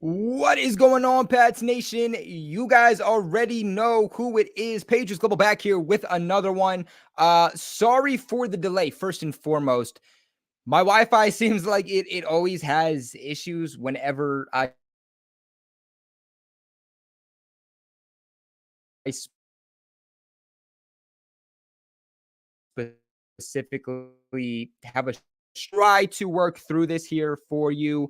What is going on, Pats Nation? You guys already know who it is. Patriots Global back here with another one. Sorry for the delay, first and foremost. My Wi-Fi seems like it always has issues whenever I specifically have a try to work through this here for you.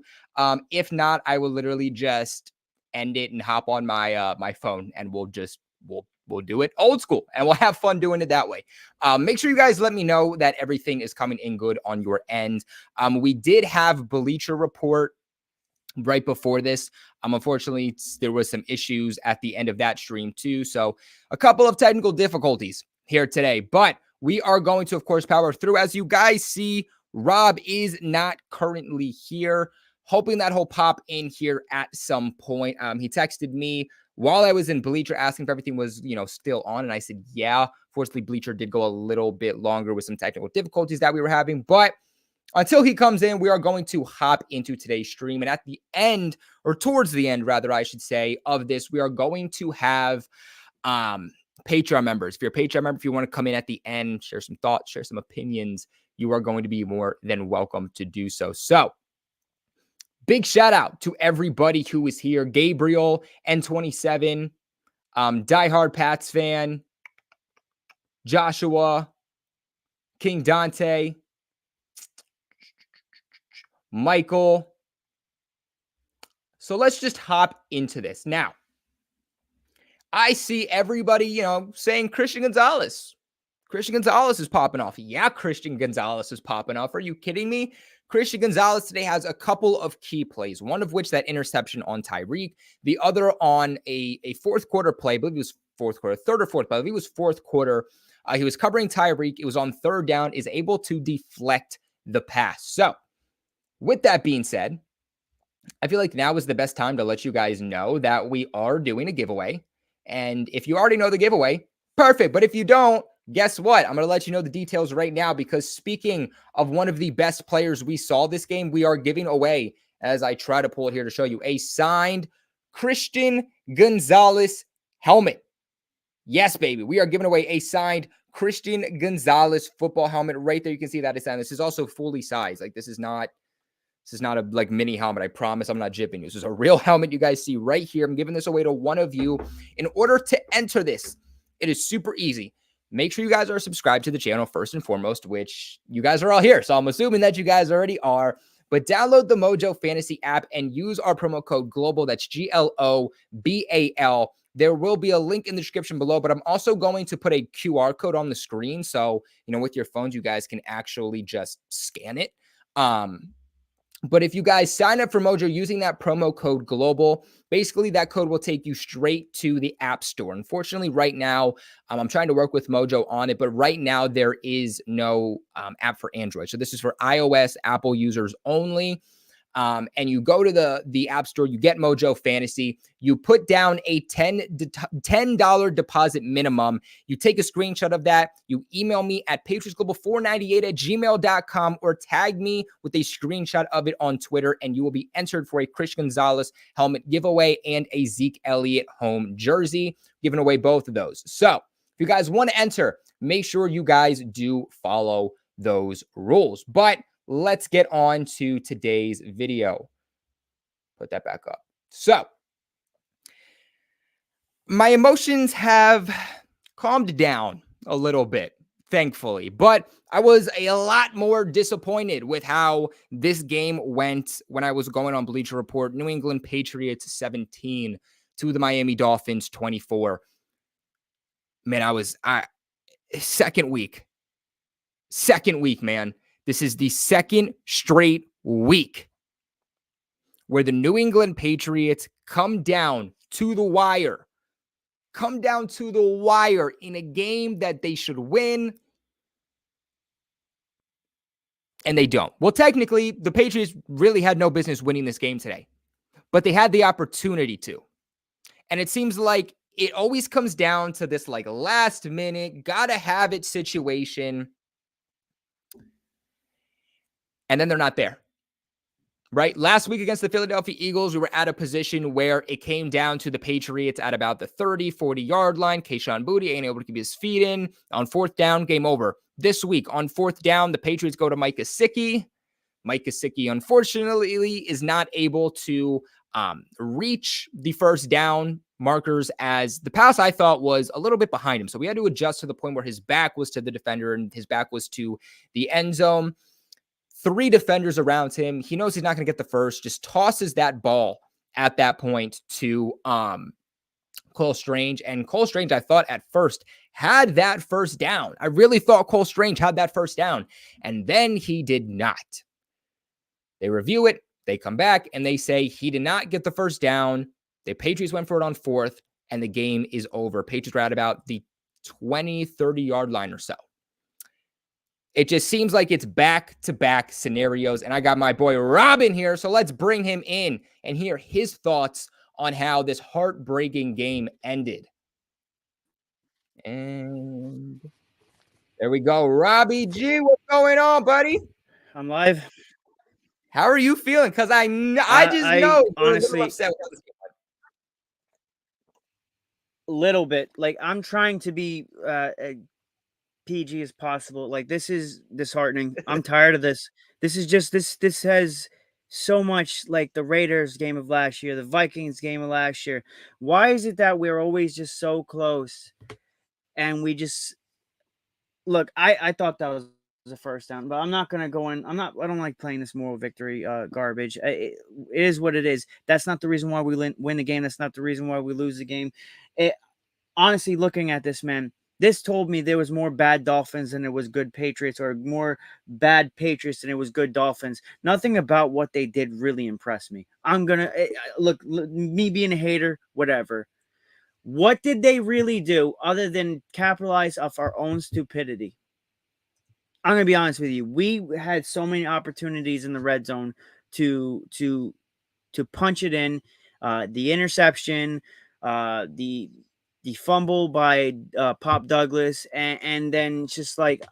If not, I will literally just end it and hop on my phone, and we'll do it old school, and we'll have fun doing it that way. Make sure you guys let me know that everything is coming in good on your end. We did have Bleacher Report right before this. Unfortunately, there was some issues at the end of that stream too. So a couple of technical difficulties here today, but we are going to, of course, power through. As you guys see, Rob is not currently here. Hoping that he'll pop in here at some point. He texted me while I was in Bleacher asking if everything was, still on. And I said, yeah. Fortunately, Bleacher did go a little bit longer with some technical difficulties that we were having, but until he comes in, we are going to hop into today's stream. And at the end, or towards the end, rather, I should say, of this, we are going to have Patreon members. If you're a Patreon member, if you want to come in at the end, share some thoughts, share some opinions, you are going to be more than welcome to do so. So, big shout out to everybody who is here. Gabriel, N27, diehard Pats fan, Joshua, King Dante, Michael. So let's just hop into this. Now, I see everybody, saying Christian Gonzalez. Christian Gonzalez is popping off. Yeah, Christian Gonzalez is popping off. Are you kidding me? Christian Gonzalez today has a couple of key plays, one of which that interception on Tyreek, the other on a fourth quarter play. I believe it was fourth quarter, third or fourth, but I believe it was fourth quarter. He was covering Tyreek. It was on third down, is able to deflect the pass. So with that being said, I feel like now is the best time to let you guys know that we are doing a giveaway. And if you already know the giveaway, perfect. But if you don't, guess what? I'm going to let you know the details right now, because speaking of one of the best players we saw this game, we are giving away, as I try to pull it here to show you, a signed Christian Gonzalez helmet. Yes, baby. We are giving away a signed Christian Gonzalez football helmet right there. You can see that it's signed. This is also fully sized. Like, this is not a mini helmet. I promise I'm not jipping you. This is a real helmet you guys see right here. I'm giving this away to one of you. In order to enter this, it is super easy. Make sure you guys are subscribed to the channel first and foremost, which you guys are all here. So I'm assuming that you guys already are. But download the Mojo Fantasy app and use our promo code GLOBAL. That's GLOBAL. There will be a link in the description below, but I'm also going to put a QR code on the screen. So, with your phones, you guys can actually just scan it. But if you guys sign up for Mojo using that promo code GLOBAL, basically that code will take you straight to the App Store. Unfortunately, right now, I'm trying to work with Mojo on it, but right now there is no app for Android. So this is for iOS, Apple users only. And you go to the App Store, you get Mojo Fantasy, you put down a $10 deposit minimum. You take a screenshot of that, you email me at patriotsglobal498@gmail.com, or tag me with a screenshot of it on Twitter, and you will be entered for a Christian Gonzalez helmet giveaway and a Zeke Elliott home jersey, giving away both of those. So if you guys want to enter, make sure you guys do follow those rules. But let's get on to today's video. Put that back up. So, my emotions have calmed down a little bit, thankfully, but I was a lot more disappointed with how this game went when I was going on Bleacher Report. New England Patriots 17 to the Miami Dolphins 24. Man, second week, man. This is the second straight week where the New England Patriots come down to the wire in a game that they should win, and they don't. Well, technically, the Patriots really had no business winning this game today, but they had the opportunity to. And it seems like it always comes down to this last minute, gotta have it situation. And then they're not there. right? Last week against the Philadelphia Eagles, we were at a position where it came down to the Patriots at about the 30, 40-yard line. Kayshon Boutte ain't able to keep his feet in. On fourth down, game over. This week, on fourth down, the Patriots go to Mike Gesicki. Mike Gesicki, unfortunately, is not able to reach the first down markers, as the pass I thought was a little bit behind him. So we had to adjust to the point where his back was to the defender and his back was to the end zone. 3 defenders around him. He knows he's not going to get the first, just tosses that ball at that point to Cole Strange. And Cole Strange, I thought at first, had that first down. I really thought Cole Strange had that first down. And then he did not. They review it. They come back and they say he did not get the first down. The Patriots went for it on fourth, and the game is over. Patriots were at about the 20, 30-yard line or so. It just seems like it's back-to-back scenarios, and I got my boy Robin here, so let's bring him in and hear his thoughts on how this heartbreaking game ended. And there we go. Robbie G, what's going on, buddy? I'm live. How are you feeling? Because I just know you're honestly, a little upset with this game. A little bit. Like, I'm trying to be PG as possible. Like, this is disheartening. I'm tired of this. This is just this has so much like the Raiders game of last year, the Vikings game of last year. Why is it that we're always just so close and we just look, I thought that was a first down, but I'm not gonna go in. I don't like playing this moral victory garbage. It is what it is. That's not the reason why we win the game. That's not the reason why we lose the game. Honestly, looking at this, man, this told me there was more bad Dolphins than it was good Patriots, or more bad Patriots than it was good Dolphins. Nothing about what they did really impressed me. I'm gonna look, me being a hater, whatever. What did they really do other than capitalize off our own stupidity? I'm gonna be honest with you. We had so many opportunities in the red zone to punch it in. The interception, the fumble by Pop Douglas, and then just like,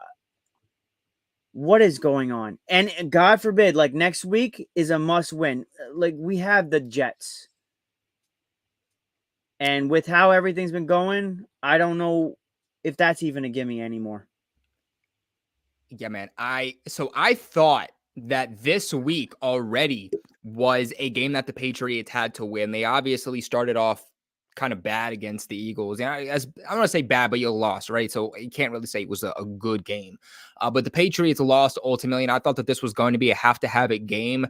what is going on? And God forbid, like next week is a must win. Like, we have the Jets, and with how everything's been going, I don't know if that's even a gimme anymore. Yeah, man. I thought that this week already was a game that the Patriots had to win. They obviously started off kind of bad against the Eagles. And I don't want to say bad, but you lost, right? So you can't really say it was a good game. But the Patriots lost ultimately, and I thought that this was going to be a have-to-have-it game,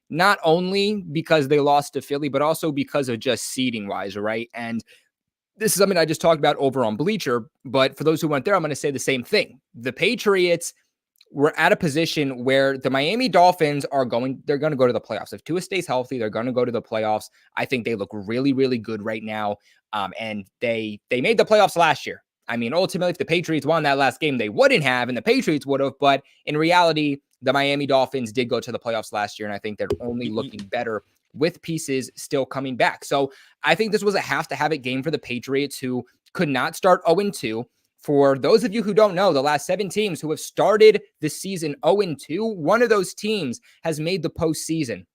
not only because they lost to Philly, but also because of just seeding-wise, right? And this is something I just talked about over on Bleacher, but for those who went there, I'm going to say the same thing. The Patriots were at a position where the Miami Dolphins they're going to go to the playoffs. If Tua stays healthy, they're going to go to the playoffs. I think they look really, really good right now. And they made the playoffs last year. I mean, ultimately, if the Patriots won that last game, they wouldn't have, and the Patriots would have. But in reality, the Miami Dolphins did go to the playoffs last year, and I think they're only looking better with pieces still coming back. So I think this was a have-to-have-it game for the Patriots, who could not start 0-2. For those of you who don't know, the last 7 teams who have started the season 0-2, one of those teams has made the postseason,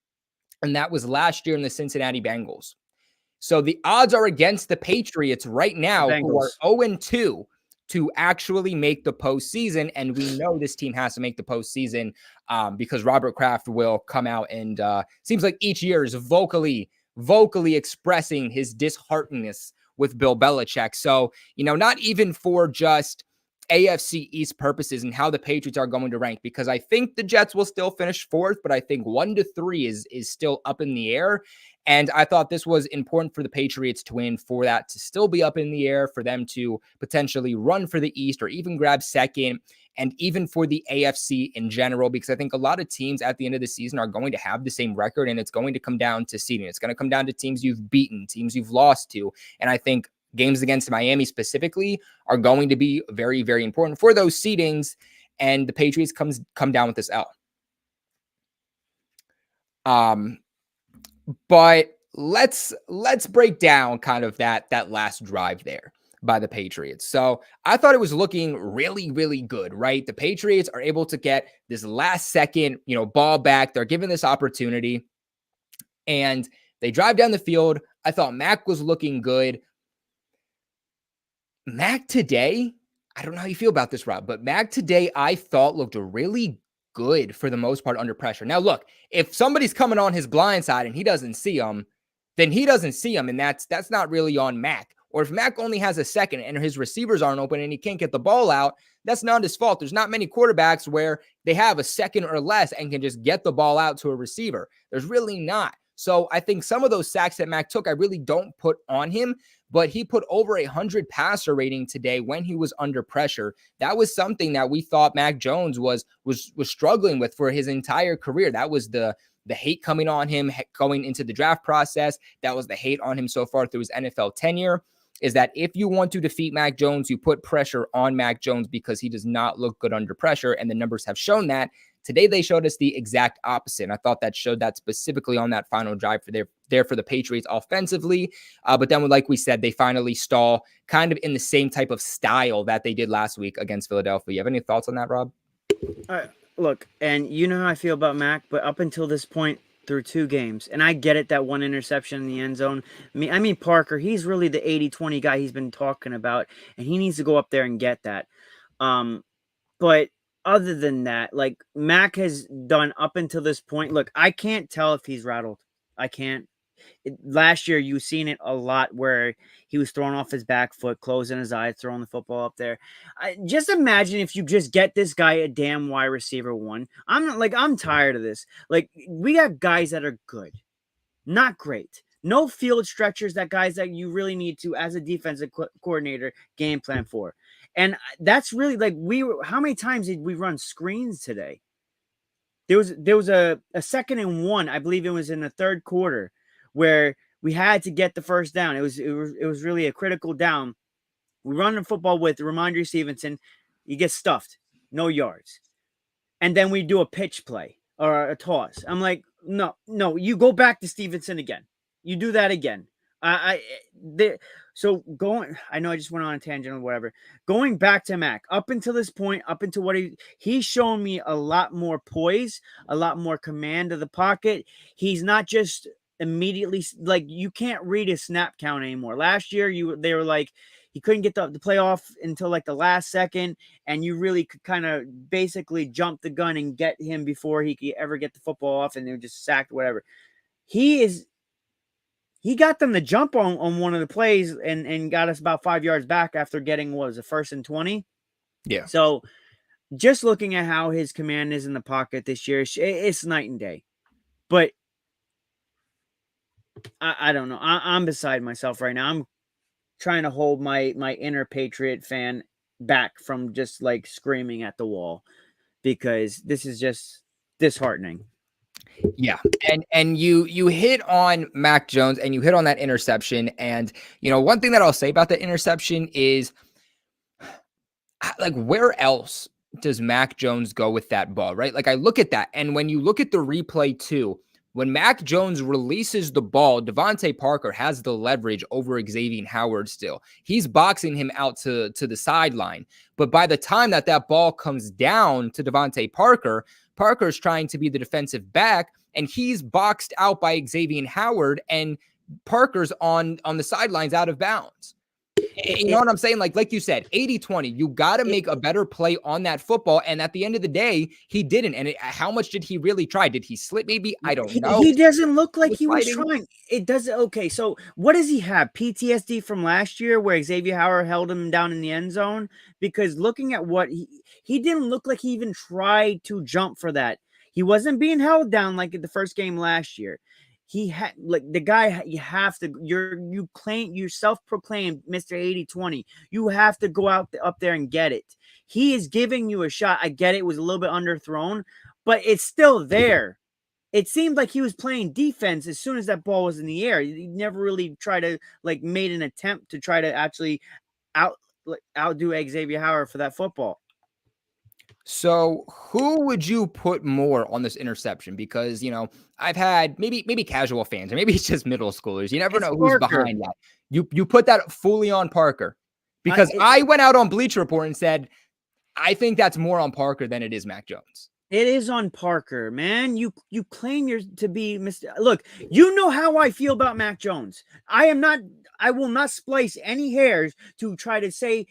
and that was last year in the Cincinnati Bengals. So the odds are against the Patriots right now, who are 0-2, to actually make the postseason, and we know this team has to make the postseason because Robert Kraft will come out and seems like each year is vocally expressing his disheartenness with Bill Belichick. So, not even for just AFC East purposes and how the Patriots are going to rank, because I think the Jets will still finish 4th, but I think 1-3 is still up in the air. And I thought this was important for the Patriots to win, for that to still be up in the air, for them to potentially run for the East or even grab second, and even for the AFC in general, because I think a lot of teams at the end of the season are going to have the same record, and it's going to come down to seeding. It's going to come down to teams you've beaten, teams you've lost to. And I think games against Miami specifically are going to be very, very important for those seedings, and the Patriots come down with this L. But let's break down kind of that last drive there. by the Patriots. So I thought it was looking really, really good, right? The Patriots are able to get this last second, ball back. They're given this opportunity and they drive down the field. I thought Mac was looking good. Mac today, I don't know how you feel about this, Rob, but Mac today I thought looked really good for the most part under pressure. Now, look, if somebody's coming on his blind side and he doesn't see them, then he doesn't see them, and that's not really on Mac. Or if Mac only has a second and his receivers aren't open and he can't get the ball out, that's not his fault. There's not many quarterbacks where they have a second or less and can just get the ball out to a receiver. There's really not. So I think some of those sacks that Mac took, I really don't put on him, but he put over 100 passer rating today when he was under pressure. That was something that we thought Mac Jones was struggling with for his entire career. That was the hate coming on him going into the draft process. That was the hate on him so far through his NFL tenure, is that if you want to defeat Mac Jones, you put pressure on Mac Jones because he does not look good under pressure, and the numbers have shown that. Today, they showed us the exact opposite. And I thought that showed that specifically on that final drive for the Patriots offensively. But then, like we said, they finally stall kind of in the same type of style that they did last week against Philadelphia. You have any thoughts on that, Rob? Look, and you know how I feel about Mac, but up until this point, through 2 games, and I get it, that one interception in the end zone. I mean Parker, he's really the 80-20 guy he's been talking about, and he needs to go up there and get that. But other than that, like Mac has done up until this point, look, I can't tell if he's rattled. I can't. Last year, you've seen it a lot where he was thrown off his back foot, closing his eyes, throwing the football up there. Just imagine if you just get this guy a damn wide receiver one. I'm tired of this. Like, we got guys that are good, not great. No field stretchers, that guys that you really need to, as a defensive coordinator, game plan for. And that's really like how many times did we run screens today? There was a 2nd and 1, I believe it was in the 3rd quarter, where we had to get the first down. It was really a critical down. We run the football with Ramondre Stevenson. You get stuffed, no yards. And then we do a pitch play or a toss. I'm like, no, you go back to Stevenson again. You do that again. So I know I just went on a tangent or whatever. Going back to Mac, up until this point, up until what he's shown me a lot more poise, a lot more command of the pocket. He's not just immediately, like, you can't read his snap count anymore. Last year, they were like, he couldn't get the playoff until like the last second, and you really could kind of basically jump the gun and get him before he could ever get the football off, and they were just sacked, whatever. He got them to jump on one of the plays and got us about 5 yards back after getting, what was it, 1st and 20? Yeah. So just looking at how his command is in the pocket this year, it's night and day. But I don't know. I'm beside myself right now. I'm trying to hold my inner Patriot fan back from just like screaming at the wall, because this is just disheartening. Yeah. And you hit on Mac Jones and you hit on that interception. And, one thing that I'll say about the interception is, like, where else does Mac Jones go with that ball, right? Like, I look at that. And when you look at the replay too, when Mac Jones releases the ball, Devante Parker has the leverage over Xavier Howard still. He's boxing him out to the sideline. But by the time that ball comes down to Devante Parker, Parker's trying to be the defensive back, and he's boxed out by Xavier Howard, and Parker's on the sidelines out of bounds. You know what I'm saying? Like you said, 80-20. You got to make a better play on that football. And at the end of the day, he didn't. And how much did he really try? Did he slip maybe? I don't know. He doesn't look like he was trying. It doesn't. Okay, so what does he have? PTSD from last year where Xavier Howard held him down in the end zone? Because looking at what he didn't look like he even tried to jump for that. He wasn't being held down like at the first game last year. He had, like, the guy, you have to, you self-proclaimed Mr. 80-20. You have to go up there and get it. He is giving you a shot. I get it was a little bit underthrown, but it's still there. It seemed like he was playing defense as soon as that ball was in the air. He never really tried to, like, made an attempt to try to actually outdo Xavier Howard for that football. So who would you put more on this interception? Because, I've had maybe casual fans, or maybe it's just middle schoolers. You never know who's behind that. You put that fully on Parker Because I went out on Bleacher Report and said, I think that's more on Parker than it is Mac Jones. It is on Parker, man. You claim you're to be Mr. Look, you know how I feel about Mac Jones. I will not splice any hairs to try to say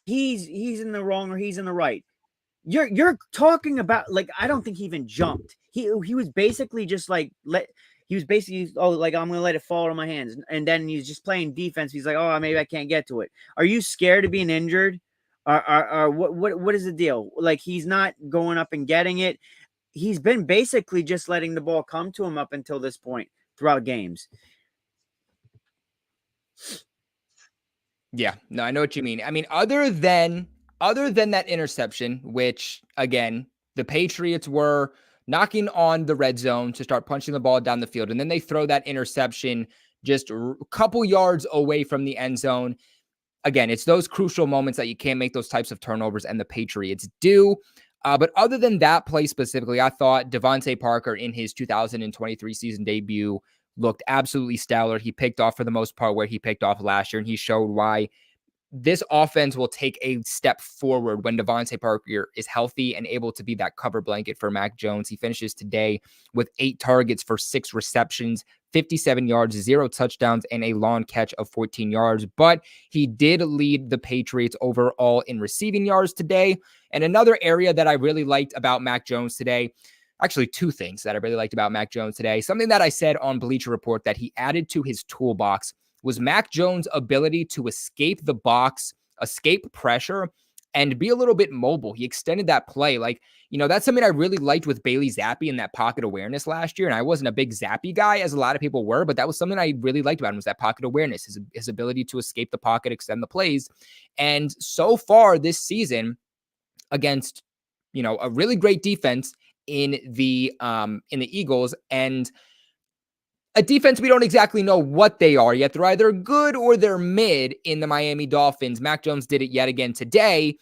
he's in the wrong or he's in the right. You're talking about, like, I don't think he even jumped. He was basically just like he was basically, oh, like, I'm gonna let it fall to my hands, and then he's just playing defense. He's like, oh, maybe I can't get to it. Are you scared of being injured? Or what is the deal? Like, he's not going up and getting it. He's been basically just letting the ball come to him up until this point throughout games. Yeah, no, I know what you mean. I mean, other than that interception, which again, the Patriots were knocking on the red zone to start punching the ball down the field, and then they throw that interception just a couple yards away from the end zone. Again, it's those crucial moments that you can't make those types of turnovers, and the Patriots do. But other than that play specifically, I thought Devante Parker in his 2023 season debut looked absolutely stellar. He picked off for the most part where he picked off last year, and he showed why this offense will take a step forward when Devante Parker is healthy and able to be that cover blanket for Mac Jones. He finishes today with 8 targets for 6 receptions, 57 yards, 0 touchdowns, and a long catch of 14 yards. But he did lead the Patriots overall in receiving yards today. And another area that I really liked about Mac Jones today, actually 2 things that I really liked about Mac Jones today, something that I said on Bleacher Report that he added to his toolbox was Mac Jones' ability to escape the box, escape pressure, and be a little bit mobile. He extended that play. Like, that's something I really liked with Bailey Zappi and that pocket awareness last year. And I wasn't a big Zappi guy, as a lot of people were, but that was something I really liked about him, was that pocket awareness, his ability to escape the pocket, extend the plays. And so far this season, against, a really great defense in the Eagles, and a defense we don't exactly know what they are yet. They're either good or they're mid in the Miami Dolphins. Mac Jones did it yet again today.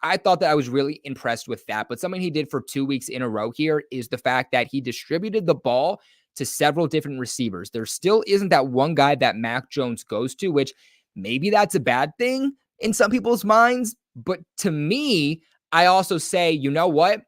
I thought that I was really impressed with that. But something he did for 2 weeks in a row here is the fact that he distributed the ball to several different receivers. There still isn't that one guy that Mac Jones goes to, which maybe that's a bad thing in some people's minds. But to me, I also say, you know what?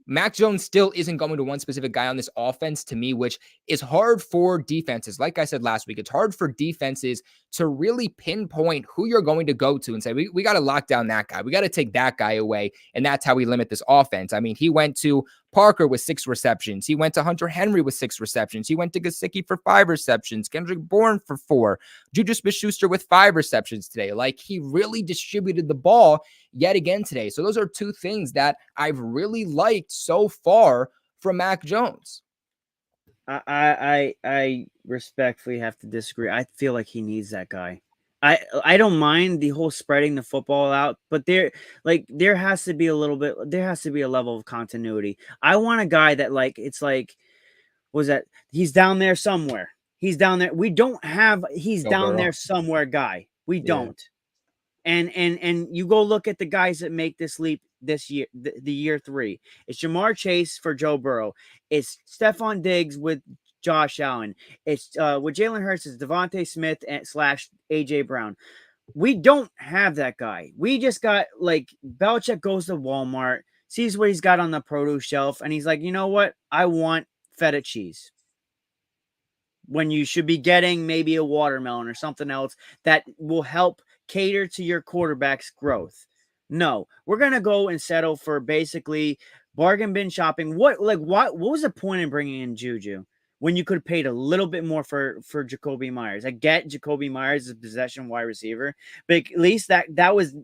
Mac Jones still isn't going to one specific guy on this offense, to me, which is hard for defenses. Like I said last week, it's hard for defenses to really pinpoint who you're going to go to and say, we got to lock down that guy. We got to take that guy away. And that's how we limit this offense. I mean, he went to Parker with 6 receptions. He went to Hunter Henry with 6 receptions. He went to Gesicki for 5 receptions. Kendrick Bourne for 4. Juju Smith-Schuster with 5 receptions today. Like, he really distributed the ball yet again today. So those are 2 things that I've really liked so far from Mac Jones. I respectfully have to disagree. I feel like he needs that guy. I don't mind the whole spreading the football out, but there has to be a level of continuity. I want a guy that, like, it's like, what was that? He's down there somewhere. He's down there. We don't have down there somewhere guy. We don't. And you go look at the guys that make this leap this year, the year 3. It's Jamar Chase for Joe Burrow. It's Stephon Diggs with Josh Allen. It's with Jalen Hurts is Devontae Smith / AJ Brown. We don't have that guy. We just got, like, Belichick goes to Walmart, sees what he's got on the produce shelf, and he's like, you know what? I want feta cheese. When you should be getting maybe a watermelon or something else that will help cater to your quarterback's growth. No, we're going to go and settle for basically bargain bin shopping. What was the point in bringing in Juju when you could have paid a little bit more for Jacoby Myers? I get Jacoby Myers as a possession wide receiver, but at least that was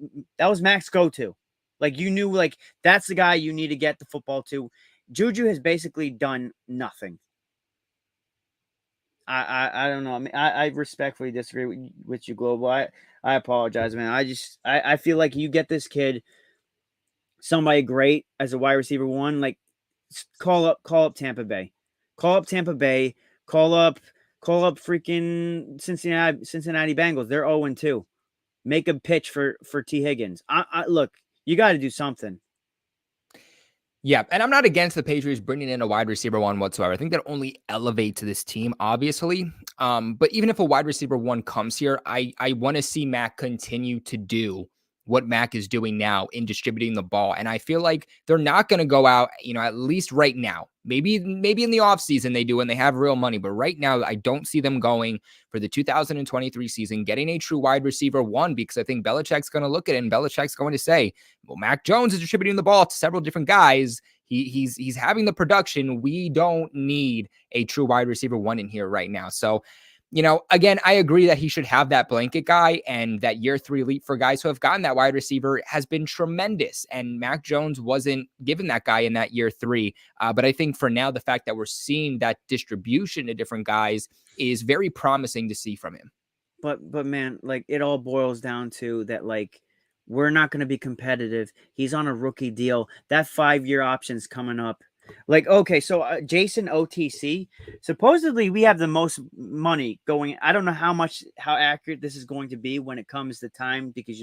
Mac's go-to. Like, you knew, like, that's the guy you need to get the football to. Juju has basically done nothing. I don't know. I mean, I respectfully disagree with you, Global. I apologize, man. I feel like you get this kid somebody great as a wide receiver 1, like, call up Tampa Bay. Call up freaking Cincinnati Bengals. They're 0-2. Make a pitch for T. Higgins. Look, you got to do something. Yeah, and I'm not against the Patriots bringing in a wide receiver one whatsoever. I think that only elevates this team, obviously. But even if a wide receiver one comes here, I want to see Mac continue to do what Mac is doing now in distributing the ball. And I feel like they're not going to go out, at least right now. Maybe in the offseason they do when they have real money. But right now, I don't see them going for the 2023 season, getting a true wide receiver one, because I think Belichick's going to look at it and Belichick's going to say, well, Mac Jones is distributing the ball to several different guys. He's having the production. We don't need a true wide receiver one in here right now. So, again, I agree that he should have that blanket guy, and that year 3 leap for guys who have gotten that wide receiver has been tremendous. And Mac Jones wasn't given that guy in that year 3. But I think for now, the fact that we're seeing that distribution to different guys is very promising to see from him. But man, like, it all boils down to that, like, we're not going to be competitive. He's on a rookie deal. That 5-year option's coming up. Like, okay, so Jason OTC, supposedly we have the most money going. I don't know how accurate this is going to be when it comes to time, because,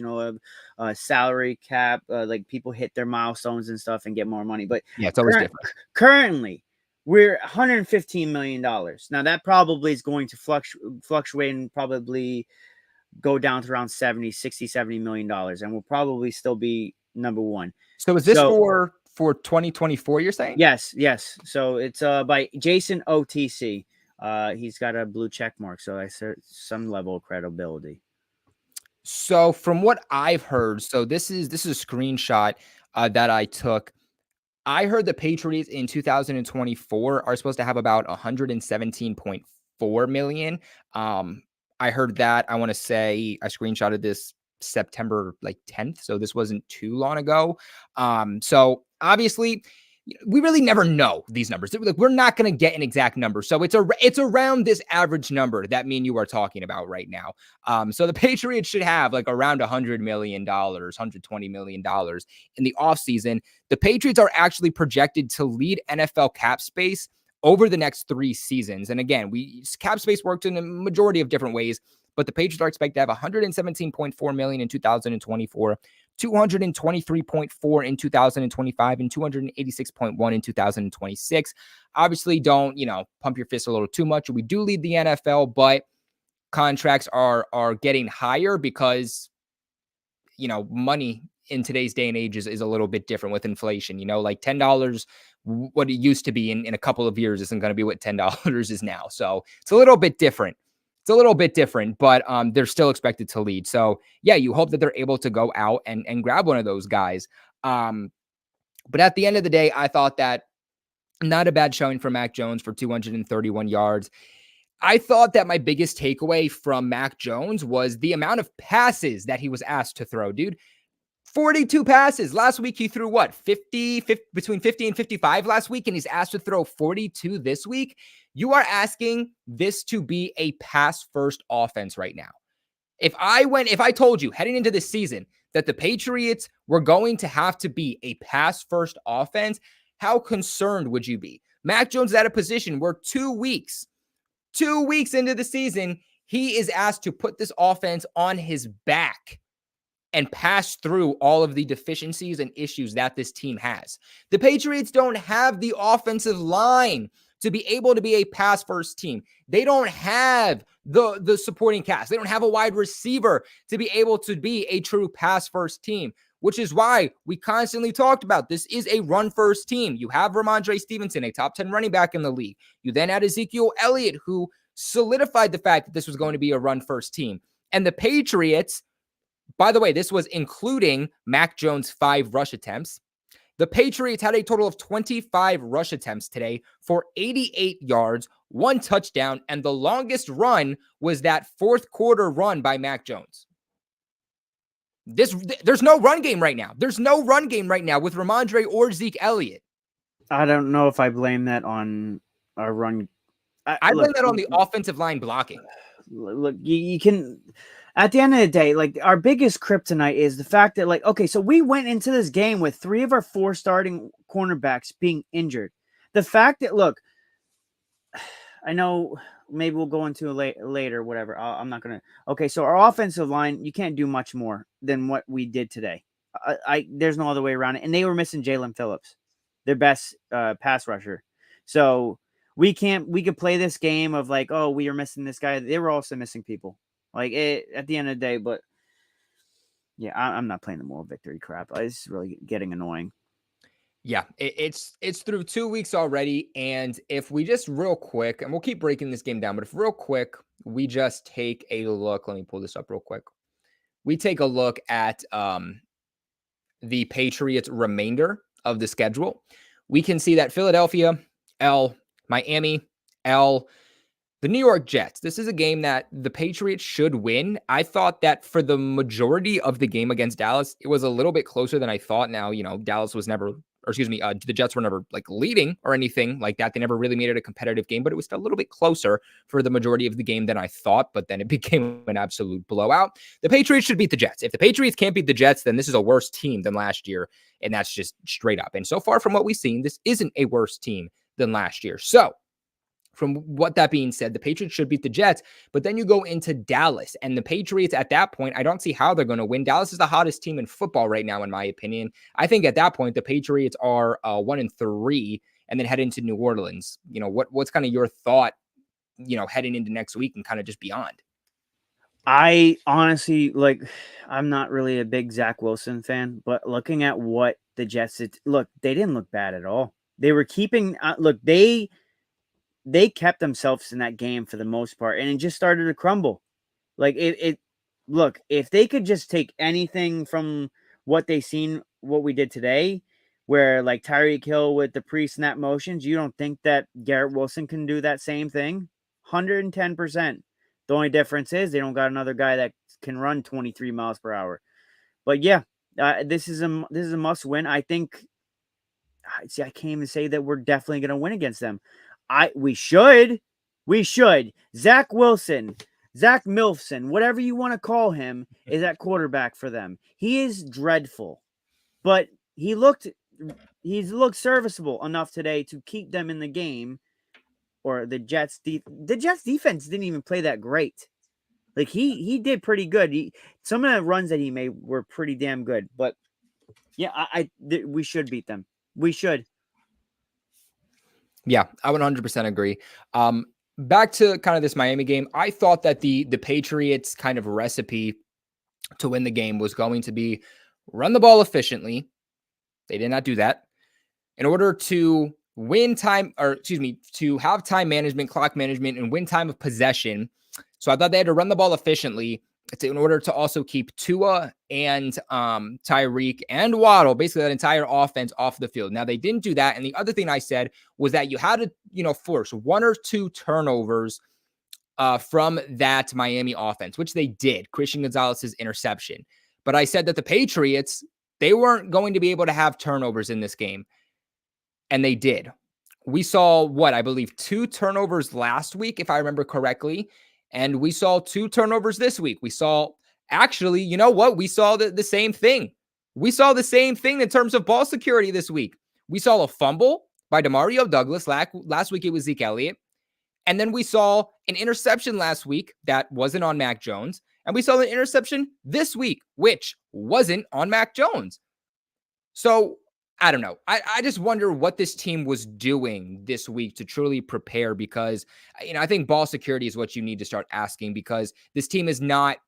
salary cap, like, people hit their milestones and stuff and get more money. But yeah, it's always different. Currently, we're $115 million. Now, that probably is going to fluctuate and probably go down to around $70 million, and we'll probably still be number one. So is this for 2024, you're saying? Yes. So it's by Jason OTC. He's got a blue check mark, so I said some level of credibility. So from what I've heard, so this is a screenshot that I took. I heard the Patriots in 2024 are supposed to have about 117.4 million. I heard that. I want to say I screenshotted this September 10th, so this wasn't too long ago. So obviously, we really never know these numbers. Like, we're not going to get an exact number. So it's around this average number that me and you are talking about right now. So the Patriots should have like around $100 million, $120 million in the offseason. The Patriots are actually projected to lead NFL cap space over the next 3 seasons. And again, cap space worked in a majority of different ways, but the Patriots are expected to have 117.4 million in 2024, 223.4 in 2025, and 286.1 in 2026. Obviously, don't, pump your fist a little too much. We do lead the NFL, but contracts are getting higher because, money in today's day and age is a little bit different with inflation. Like $10, what it used to be in a couple of years isn't going to be what $10 is now. So it's a little bit different. But they're still expected to lead. So yeah, you hope that they're able to go out and grab one of those guys. But at the end of the day, I thought that not a bad showing for Mac Jones for 231 yards. I thought that my biggest takeaway from Mac Jones was the amount of passes that he was asked to throw, dude. 42 passes. Last week, he threw what? 50, between 50 and 55 last week, and he's asked to throw 42 this week. You are asking this to be a pass-first offense right now. If I told you heading into this season that the Patriots were going to have to be a pass-first offense, how concerned would you be? Mac Jones is at a position where 2 weeks into the season, he is asked to put this offense on his back and pass through all of the deficiencies and issues that this team has. The Patriots don't have the offensive line to be able to be a pass-first team. They don't have the supporting cast. They don't have a wide receiver to be able to be a true pass-first team, which is why we constantly talked about this is a run-first team. You have Ramondre Stevenson, a top 10 running back in the league. You then had Ezekiel Elliott, who solidified the fact that this was going to be a run-first team. And the Patriots, by the way, this was including Mac Jones' 5 rush attempts. The Patriots had a total of 25 rush attempts today for 88 yards, 1 touchdown, and the longest run was that 4th quarter run by Mac Jones. There's no run game right now. There's no run game right now with Ramondre or Zeke Elliott. I don't know if I blame that on our run. I blame that on the offensive line blocking. Look, you can... At the end of the day, like, our biggest kryptonite is the fact that, like, okay, so we went into this game with 3 of our 4 starting cornerbacks being injured. The fact that, look, I know maybe we'll go into it later, whatever. I'm not going to. Okay, so our offensive line, you can't do much more than what we did today. There's no other way around it. And they were missing Jalen Phillips. their best pass rusher. So we could play this game of like, oh, we are missing this guy. They were also missing people. Like at the end of the day, but yeah, I'm not playing the moral victory crap. It's really getting annoying. Yeah, it's through 2 weeks already, and if we just real quick, and we'll keep breaking this game down, but if real quick we just take a look, let me pull this up real quick. We take a look at the Patriots' remainder of the schedule. We can see that Philadelphia, L, Miami, L, the New York Jets. This is a game that the Patriots should win. I thought that for the majority of the game against Dallas, it was a little bit closer than I thought. Now, Dallas was never, or excuse me, the Jets were never like leading or anything like that. They never really made it a competitive game, but it was still a little bit closer for the majority of the game than I thought. But then it became an absolute blowout. The Patriots should beat the Jets. If the Patriots can't beat the Jets, then this is a worse team than last year. And that's just straight up. And so far from what we've seen, this isn't a worse team than last year. So, from what that being said, the Patriots should beat the Jets, but then you go into Dallas, and the Patriots at that point, I don't see how they're going to win. Dallas is the hottest team in football right now, in my opinion. I think at that point, the Patriots are 1-3, and then head into New Orleans. What's kind of your thought, heading into next week and kind of just beyond? I honestly, I'm not really a big Zach Wilson fan, but looking at what the Jets did, they didn't look bad at all. They were keeping, they kept themselves in that game for the most part, and it just started to crumble. If they could just take anything from what they seen, what we did today, where like Tyreek Hill with the pre-snap motions, you don't think that Garrett Wilson can do that same thing? 110%. The only difference is they don't got another guy that can run 23 miles per hour. But yeah, this is a must win. I think. See, I can't even say that we're definitely going to win against them. We should. Zach Wilson, Zach Milfson, whatever you want to call him, is at quarterback for them. He is dreadful, but he's looked serviceable enough today to keep them in the game. Or the Jets defense didn't even play that great. Like he did pretty good. Some of the runs that he made were pretty damn good. But yeah, we should beat them. We should. Yeah, I would 100% agree. Back to kind of this Miami game, I thought that the Patriots kind of recipe to win the game was going to be run the ball efficiently. They did not do that. In order to win time, to have time management, clock management, and win time of possession. So I thought they had to run the ball efficiently in order to also keep Tua and Tyreek and Waddle, basically that entire offense, off the field. Now, they didn't do that. And the other thing I said was that you had to, force 1 or 2 turnovers from that Miami offense, which they did. Christian Gonzalez's interception. But I said that the Patriots, they weren't going to be able to have turnovers in this game. And they did. We saw I believe 2 turnovers last week, if I remember correctly. And we saw 2 turnovers this week. We saw, actually, you know what? We saw the same thing. We saw the same thing in terms of ball security this week. We saw a fumble by Demario Douglas. Last week it was Zeke Elliott. And then we saw an interception last week that wasn't on Mac Jones. And we saw an interception this week, which wasn't on Mac Jones. So I don't know. I just wonder what this team was doing this week to truly prepare, because, I think ball security is what you need to start asking, because this team is not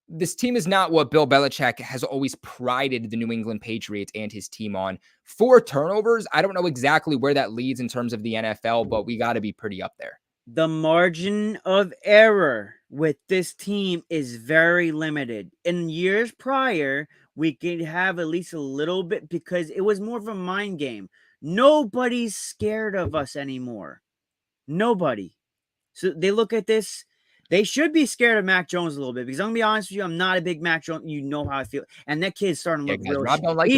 what Bill Belichick has always prided the New England Patriots and his team on. 4 turnovers. I don't know exactly where that leads in terms of the NFL, but we got to be pretty up there. The margin of error with this team is very limited. In years prior, we could have at least a little bit, because it was more of a mind game. Nobody's scared of us anymore. Nobody. So they look at this. They should be scared of Mac Jones a little bit, because I'm going to be honest with you, I'm not a big Mac Jones. You know how I feel. And that kid's starting to look real. Rob don't like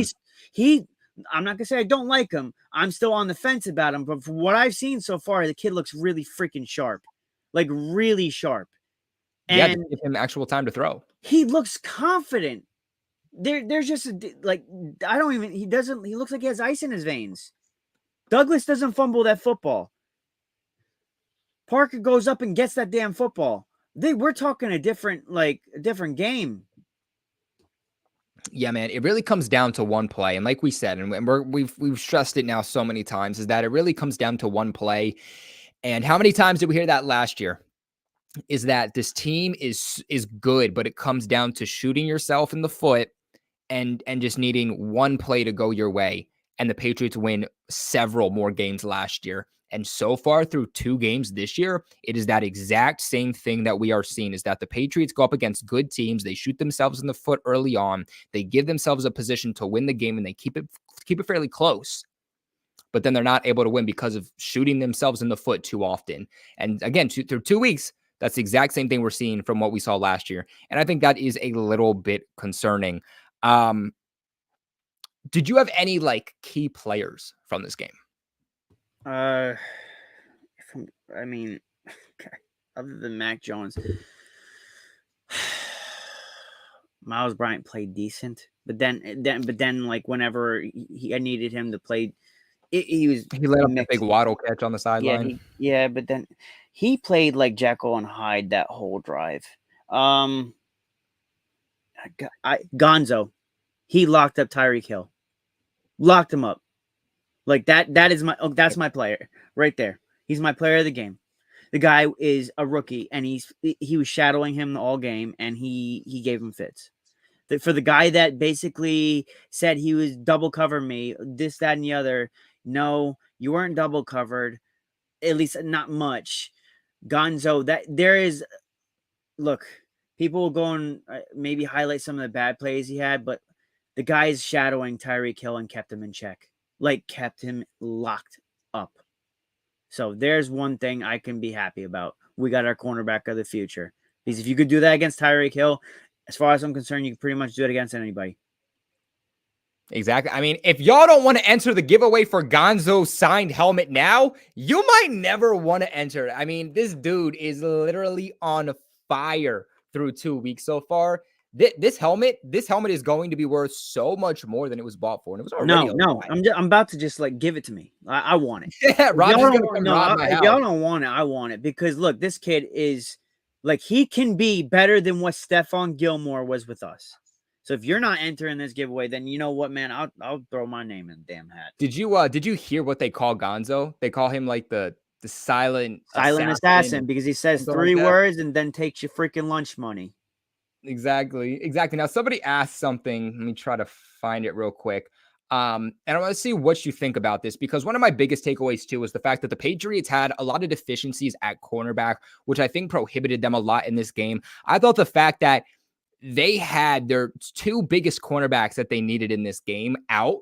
him. I'm not going to say I don't like him. I'm still on the fence about him. But from what I've seen so far, the kid looks really freaking sharp. Like really sharp. And to give him actual time to throw. He looks confident. There's just he looks like he has ice in his veins. Douglas doesn't fumble that football. Parker goes up and gets that damn football. We're talking a different game. Yeah, man, it really comes down to one play. And like we said, and we've stressed it now so many times, is that it really comes down to one play. And how many times did we hear that last year? Is that this team is good, but it comes down to shooting yourself in the foot and just needing one play to go your way. And the Patriots win several more games last year. And so far through 2 games this year, it is that exact same thing that we are seeing, is that the Patriots go up against good teams. They shoot themselves in the foot early on. They give themselves a position to win the game, and they keep it fairly close. But then they're not able to win because of shooting themselves in the foot too often. And again, through 2 weeks, that's the exact same thing we're seeing from what we saw last year. And I think that is a little bit concerning. Um, did you have any like key players from this game? I mean, other than Mac Jones, Miles Bryant played decent, but then, like whenever I needed him to play, he was He let up that big mixed. Waddle catch on the sideline. But then he played like Jekyll and Hyde that whole drive. Gonzo, he locked up Tyreek Hill, locked him up like that. That's my player right there. He's my player of the game. The guy is a rookie, and he was shadowing him all game, and he gave him fits. For the guy that basically said he was double cover me, this, that, and the other. No, you weren't double covered, at least not much. Gonzo, that there is. Look, people will go and maybe highlight some of the bad plays he had, but the guy's shadowing Tyreek Hill and kept him in check, like kept him locked up. So there's one thing I can be happy about. We got our cornerback of the future. Because if you could do that against Tyreek Hill, as far as I'm concerned, you can pretty much do it against anybody. Exactly. I mean, if y'all don't want to enter the giveaway for Gonzo's signed helmet now, you might never want to enter it. I mean, this dude is literally on fire through 2 weeks so far. This helmet is going to be worth so much more than it was bought for, and it was already No. I'm about to just like give it to me. I want it. Yeah, Roger's gonna come rob my If house. y'all don't want it, I want it, because look, this kid is like, he can be better than what Stephon Gilmore was with us. So if you're not entering this giveaway, then you know what, man, I'll throw my name in the damn hat. Did you hear what they call Gonzo? They call him like the silent assassin, because he says something 3 like that. words and then takes your freaking lunch money. Exactly. Now, somebody asked something. Let me try to find it real quick. And I want to see what you think about this, because one of my biggest takeaways too was the fact that the Patriots had a lot of deficiencies at cornerback, which I think prohibited them a lot in this game. I thought the fact that they had their 2 biggest cornerbacks that they needed in this game out.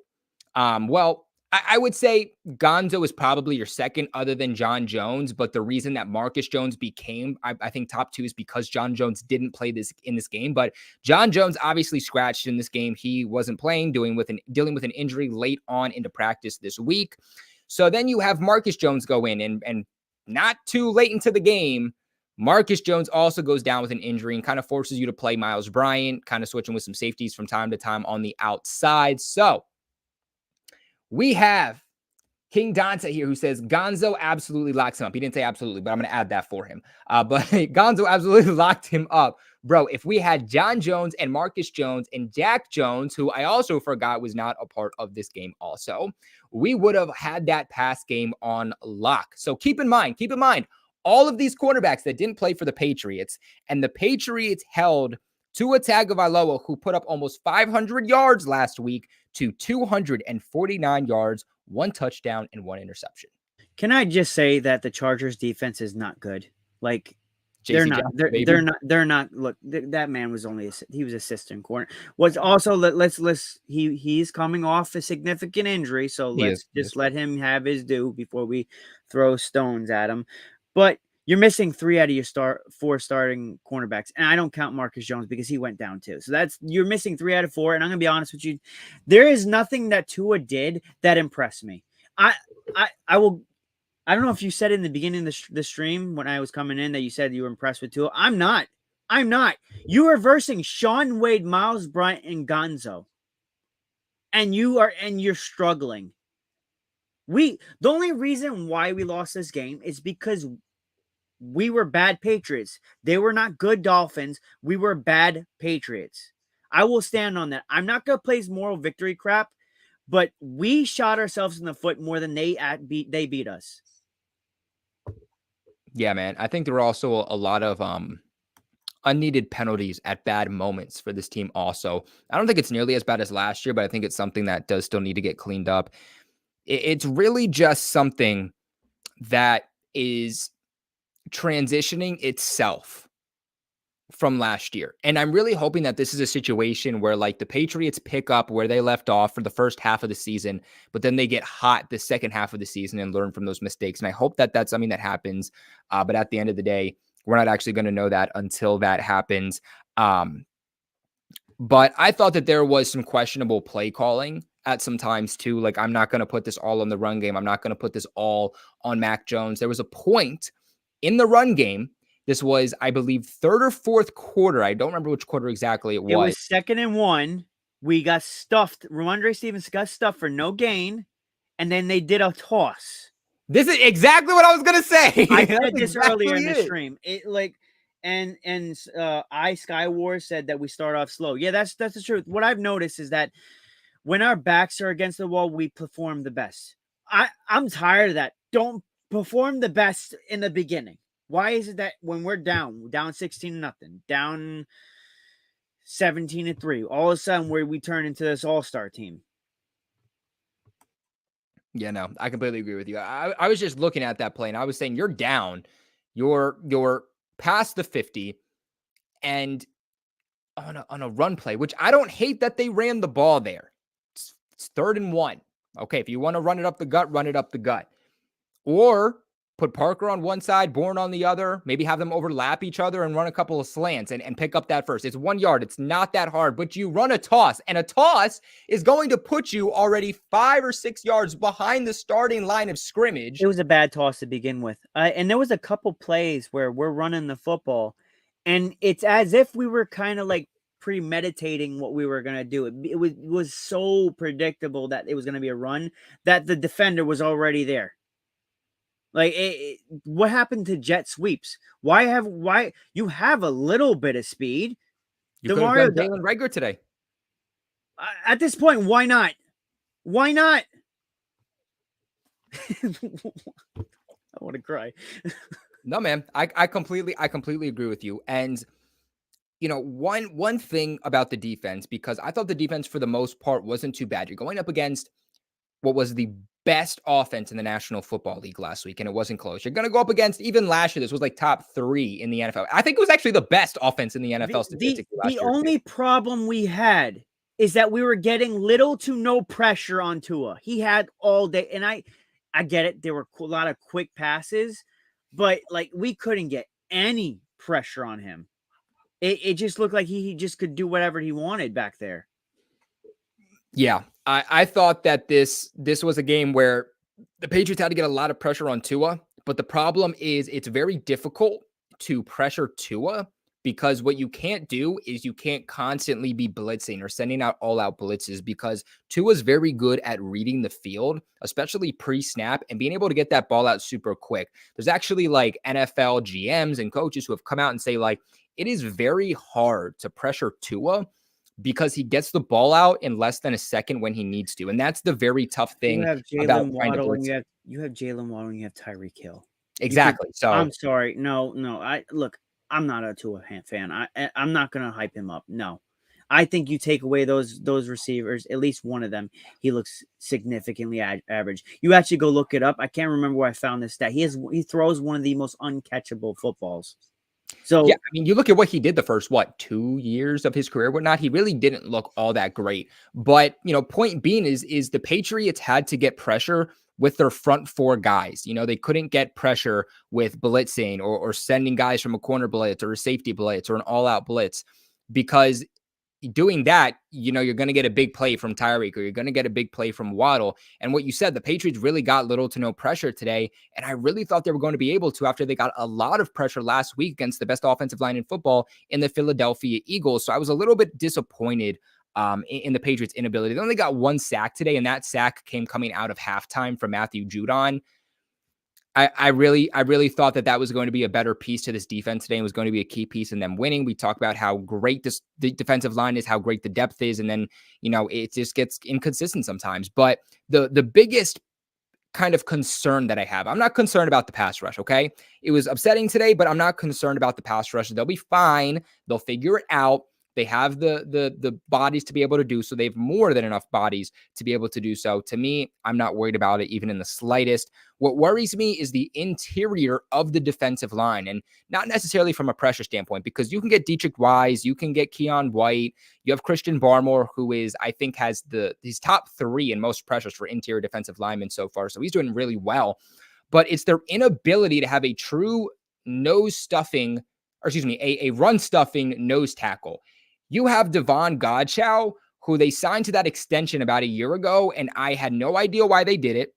I would say Gonzo is probably your second other than John Jones, but the reason that Marcus Jones became, I think, top 2 is because John Jones didn't play in this game. But John Jones obviously scratched in this game. He wasn't playing, dealing with an injury late on into practice this week. So then you have Marcus Jones go in, and not too late into the game, Marcus Jones also goes down with an injury and kind of forces you to play Miles Bryant, kind of switching with some safeties from time to time on the outside. So we have King Dante here, who says Gonzo absolutely locks him up. He didn't say absolutely, but I'm going to add that for him. But Gonzo absolutely locked him up. Bro, if we had John Jones and Marcus Jones and Jack Jones, who I also forgot was not a part of this game also, we would have had that pass game on lock. So keep in mind, all of these quarterbacks that didn't play for the Patriots, and the Patriots held Tua Tagovailoa, who put up almost 500 yards last week, to 249 yards, 1 touchdown, and 1 interception. Can I just say that the Chargers defense is not good? Like, they're not. Jackson, They're not. They're not. Look, that man was he was assistant corner. What's also he's coming off a significant injury, so let's just let him have his due before we throw stones at him. But you're missing 3 out of your 4 starting cornerbacks, and I don't count Marcus Jones because he went down too. So you're missing 3 out of 4. And I'm gonna be honest with you, there is nothing that Tua did that impressed me. I will. I don't know if you said in the beginning of the stream when I was coming in that you said you were impressed with Tua. I'm not. You are versing Sean Wade, Miles Bryant, and Gonzo, and you're struggling. The only reason why we lost this game is because we were bad Patriots. They were not good Dolphins. We were bad Patriots. I will stand on that. I'm not going to play moral victory crap, but we shot ourselves in the foot more than they beat us. Yeah, man. I think there were also a lot of unneeded penalties at bad moments for this team also. I don't think it's nearly as bad as last year, but I think it's something that does still need to get cleaned up. It's really just something that is transitioning itself from last year. And I'm really hoping that this is a situation where like the Patriots pick up where they left off for the first half of the season, but then they get hot the second half of the season and learn from those mistakes. And I hope that that's something that happens. But at the end of the day, we're not actually going to know that until that happens. But I thought that there was some questionable play calling at some times too. Like, I'm not going to put this all on the run game. I'm not going to put this all on Mac Jones. There was a point in the run game. This was, I believe, third or fourth quarter. I don't remember which quarter exactly it was. It was 2nd and 1. We got stuffed. Ramondre Stevens got stuffed for no gain, and then they did a toss. This is exactly what I was going to say. I said this earlier in the stream. It like, and I Skywars said that we start off slow. Yeah, that's the truth. What I've noticed is that when our backs are against the wall, we perform the best. I'm tired of that. Don't perform the best in the beginning. Why is it that when we're down 16-0, down 17-3, all of a sudden we turn into this all-star team? Yeah, no, I completely agree with you. I was just looking at that play and I was saying, you're down, you're past the 50 and on a run play, which I don't hate that they ran the ball there. It's 3rd and 1. Okay, if you want to run it up the gut, run it up the gut. Or put Parker on one side, Bourne on the other, maybe have them overlap each other and run a couple of slants and pick up that first. It's 1 yard. It's not that hard, but you run a toss, and a toss is going to put you already 5 or 6 yards behind the starting line of scrimmage. It was a bad toss to begin with. And there was a couple plays where we're running the football, and it's as if we were kind of like premeditating what we were going to do. It was so predictable that it was going to be a run that the defender was already there. Like, what happened to jet sweeps? Why you have a little bit of speed? You could have done Jalen Reagor today. At this point, why not? Why not? I want to cry. No, man, I completely agree with you. And you know, one thing about the defense, because I thought the defense for the most part wasn't too bad. You're going up against what was the best offense in the National Football League last week, and it wasn't close. You're going to go up against, even last year, this was like top 3 in the NFL. I think it was actually the best offense in the NFL statistically last year. The only problem we had is that we were getting little to no pressure on Tua. He had all day, and I get it. There were a lot of quick passes, but like we couldn't get any pressure on him. It just looked like he just could do whatever he wanted back there. Yeah, I thought that this was a game where the Patriots had to get a lot of pressure on Tua, but the problem is it's very difficult to pressure Tua because what you can't do is you can't constantly be blitzing or sending out all-out blitzes because Tua's very good at reading the field, especially pre-snap, and being able to get that ball out super quick. There's actually like NFL GMs and coaches who have come out and say like, it is very hard to pressure Tua because he gets the ball out in less than a second when he needs to. And that's the very tough thing about trying to blitz. You have Jalen Waddle and you have Tyreek Hill. Exactly. So I'm sorry. No. I'm not a Tua fan. I'm not going to hype him up. No. I think you take away those receivers, at least one of them, he looks significantly average. You actually go look it up. I can't remember where I found this stat. He throws one of the most uncatchable footballs. So yeah, I mean, you look at what he did the first 2 years of his career, whatnot. He really didn't look all that great. But you know, point being is the Patriots had to get pressure with their front 4 guys. You know, they couldn't get pressure with blitzing or sending guys from a corner blitz or a safety blitz or an all-out blitz, because doing that, you know, you're going to get a big play from Tyreek or you're going to get a big play from Waddle. And what you said, the Patriots really got little to no pressure today. And I really thought they were going to be able to after they got a lot of pressure last week against the best offensive line in football in the Philadelphia Eagles. So I was a little bit disappointed in the Patriots' inability. They only got 1 sack today, and that sack came coming out of halftime from Matthew Judon. I really thought that was going to be a better piece to this defense today and was going to be a key piece in them winning. We talked about how great the defensive line is, how great the depth is, and then, it just gets inconsistent sometimes. But the biggest kind of concern that I have, I'm not concerned about the pass rush, okay? It was upsetting today, but I'm not concerned about the pass rush. They'll be fine. They'll figure it out. They have the bodies to be able to do so. They have more than enough bodies to be able to do so. To me, I'm not worried about it even in the slightest. What worries me is the interior of the defensive line, and not necessarily from a pressure standpoint, because you can get Dietrich Wise, you can get Keon White, you have Christian Barmore, who is, I think, has he's top 3 in most pressures for interior defensive linemen so far. So he's doing really well, but it's their inability to have a true a run stuffing nose tackle. You have Devon Godchow, who they signed to that extension about a year ago, and I had no idea why they did it.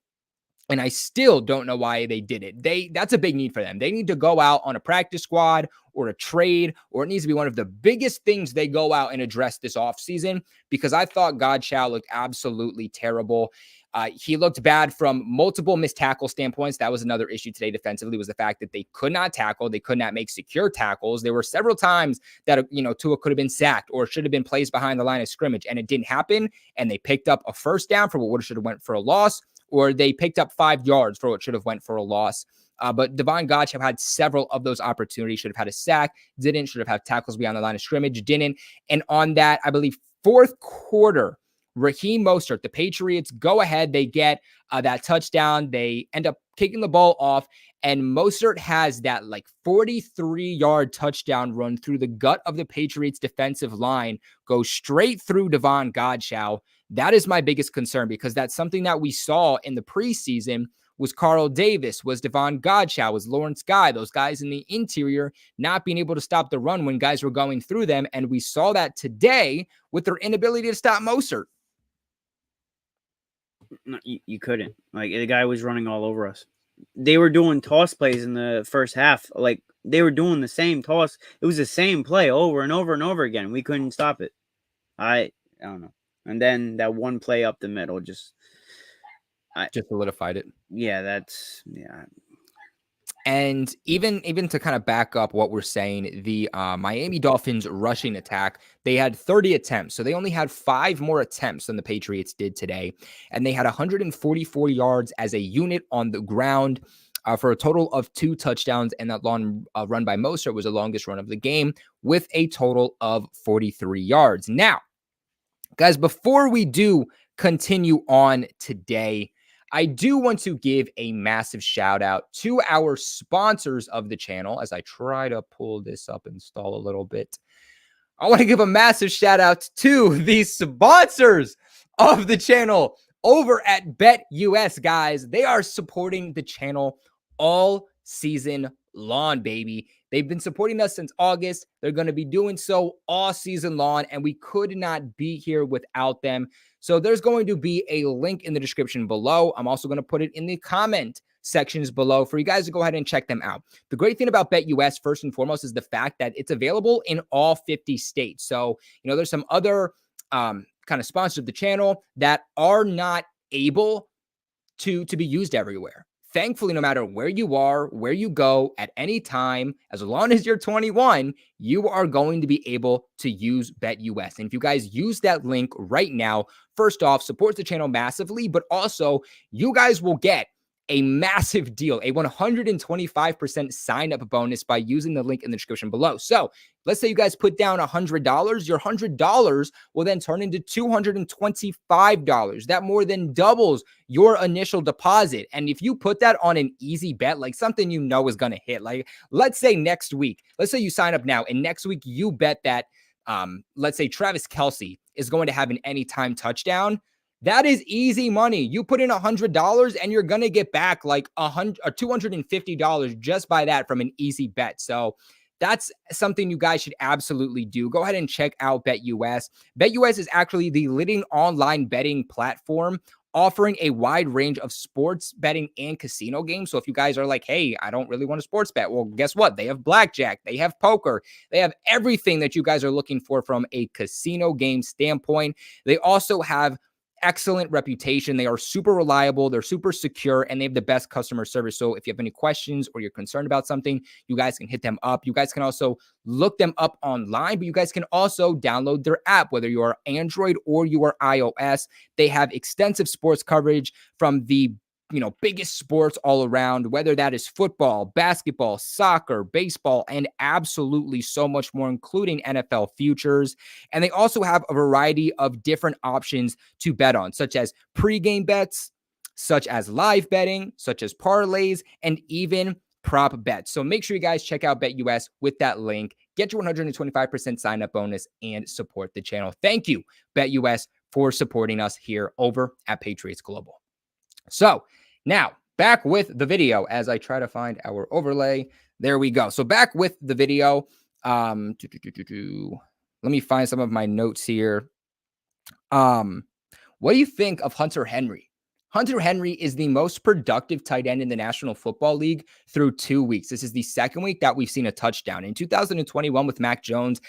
And I still don't know why they did it. That's a big need for them. They need to go out on a practice squad or a trade, or it needs to be one of the biggest things they go out and address this offseason, because I thought Godchow looked absolutely terrible. He looked bad from multiple missed tackle standpoints. That was another issue today defensively, was the fact that they could not tackle. They could not make secure tackles. There were several times that, Tua could have been sacked or should have been placed behind the line of scrimmage, and it didn't happen. And they picked up a first down for what should have went for a loss, or they picked up 5 yards for what should have went for a loss. But Devon Godchow had several of those opportunities. Should have had a sack, didn't. Should have had tackles beyond the line of scrimmage, didn't. And on that, I believe, fourth quarter, Raheem Mostert, the Patriots, go ahead. They get that touchdown. They end up kicking the ball off, and Mostert has that 43-yard touchdown run through the gut of the Patriots defensive line, go straight through Devon Godchow. That is my biggest concern, because that's something that we saw in the preseason was Carl Davis, was Devon Godchow, was Lawrence Guy, those guys in the interior not being able to stop the run when guys were going through them. And we saw that today with their inability to stop Mostert. No, you couldn't. The guy was running all over us. They were doing toss plays in the first half. They were doing the same toss. It was the same play over and over and over again. We couldn't stop it. I don't know. And then that one play up the middle just solidified it. Yeah, And even to kind of back up what we're saying, the Miami Dolphins rushing attack, they had 30 attempts. So they only had 5 more attempts than the Patriots did today. And they had 144 yards as a unit on the ground for a total of 2 touchdowns. And that long run by Mostert was the longest run of the game with a total of 43 yards. Now, guys, before we do continue on today, I do want to give a massive shout out to our sponsors of the channel. As I try to pull this up and stall a little bit, I want to give a massive shout out to the sponsors of the channel over at BetUS, guys. They are supporting the channel all season long, baby. They've been supporting us since August. They're going to be doing so all season long, and we could not be here without them. So there's going to be a link in the description below. I'm also going to put it in the comment sections below for you guys to go ahead and check them out. The great thing about BetUS, first and foremost, is the fact that it's available in all 50 states. So, there's some other kind of sponsors of the channel that are not able to be used everywhere. Thankfully, no matter where you are, where you go at any time, as long as you're 21, you are going to be able to use BetUS. And if you guys use that link right now, first off, supports the channel massively, but also you guys will get a massive deal, a 125% sign-up bonus by using the link in the description below. So let's say you guys put down $100. Your $100 will then turn into $225. That more than doubles your initial deposit. And if you put that on an easy bet, like something you know is going to hit, like let's say next week, let's say you sign up now and next week you bet that, let's say Travis Kelce is going to have an anytime touchdown. That is easy money. You put in $100 and you're going to get back like $250 just by that from an easy bet. So that's something you guys should absolutely do. Go ahead and check out BetUS. BetUS is actually the leading online betting platform offering a wide range of sports betting and casino games. So if you guys are like, hey, I don't really want a sports bet, well, guess what? They have blackjack, they have poker, they have everything that you guys are looking for from a casino game standpoint. They also have excellent reputation. They are super reliable. They're super secure, and they have the best customer service. So if you have any questions or you're concerned about something, you guys can hit them up. You guys can also look them up online, but you guys can also download their app, whether you are Android or you are iOS. They have extensive sports coverage from the biggest sports all around, whether that is football, basketball, soccer, baseball, and absolutely so much more, including NFL futures. And they also have a variety of different options to bet on, such as pregame bets, such as live betting, such as parlays, and even prop bets. So make sure you guys check out BetUS with that link. Get your 125% sign up bonus and support the channel. Thank you, BetUS, for supporting us here over at Patriots Global. So now back with the video as I try to find our overlay. There we go. So back with the video. Let me find some of my notes here. What do you think of Hunter Henry? Hunter Henry is the most productive tight end in the National Football League through 2 weeks. This is the second week that we've seen a touchdown. In 2021 with Mac Jones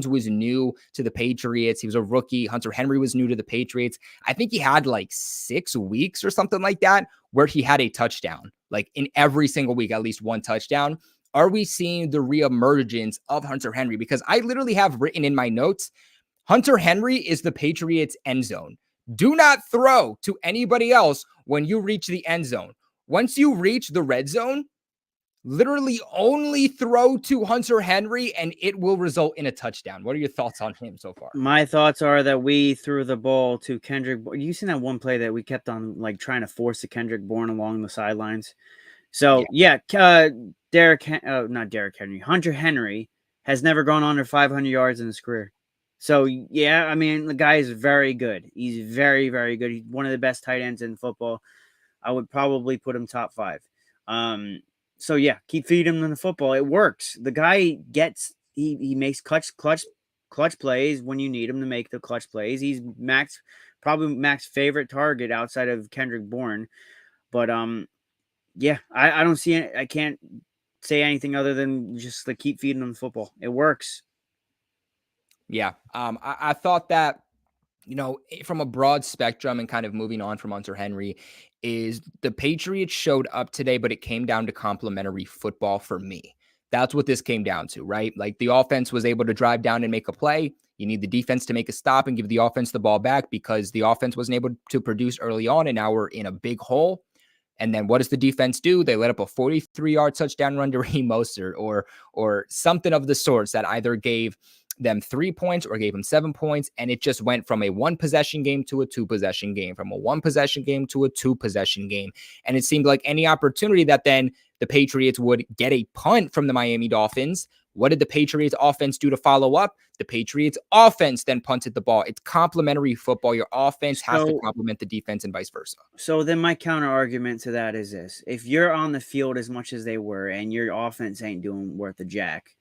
was new to the Patriots. He was a rookie. Hunter Henry was new to the Patriots. I think he had like 6 weeks or something like that where he had a touchdown, like in every single week, at least one touchdown. Are we seeing the reemergence of Hunter Henry? Because I literally have written in my notes, Hunter Henry is the Patriots end zone. Do not throw to anybody else when you reach the end zone. Once you reach the red zone, literally only throw to Hunter Henry and it will result in a touchdown. What are your thoughts on him so far? My thoughts are that we threw the ball to Kendrick. You seen that one play that we kept on like trying to force the Kendrick Bourne along the sidelines? So not Derrick Henry. Hunter Henry has never gone under 500 yards in his career. So, yeah, I mean, the guy is very good. He's very, very good. He's one of the best tight ends in football. I would probably put him top 5. So, yeah, keep feeding him the football. It works. The guy he makes clutch plays when you need him to make the clutch plays. He's probably Mac's favorite target outside of Kendrick Bourne. But, yeah, I don't see it. I can't say anything other than just like keep feeding him the football. It works. Yeah. I thought that, from a broad spectrum and kind of moving on from Hunter Henry, is the Patriots showed up today, but it came down to complementary football for me. That's what this came down to, right? Like the offense was able to drive down and make a play. You need the defense to make a stop and give the offense the ball back because the offense wasn't able to produce early on, and now we're in a big hole. And then what does the defense do? They let up a 43-yard touchdown run to Raheem Mostert or something of the sorts that either gave them 3 points or gave them 7 points. And it just went from a 1-possession game to a 2-possession game, from a 1-possession game to a 2-possession game. And it seemed like any opportunity that then the Patriots would get a punt from the Miami Dolphins. What did the Patriots offense do to follow up? The Patriots offense then punted the ball. It's complementary football. Your offense has to complement the defense and vice versa. So then my counter argument to that is this. If you're on the field as much as they were and your offense ain't doing worth a jack,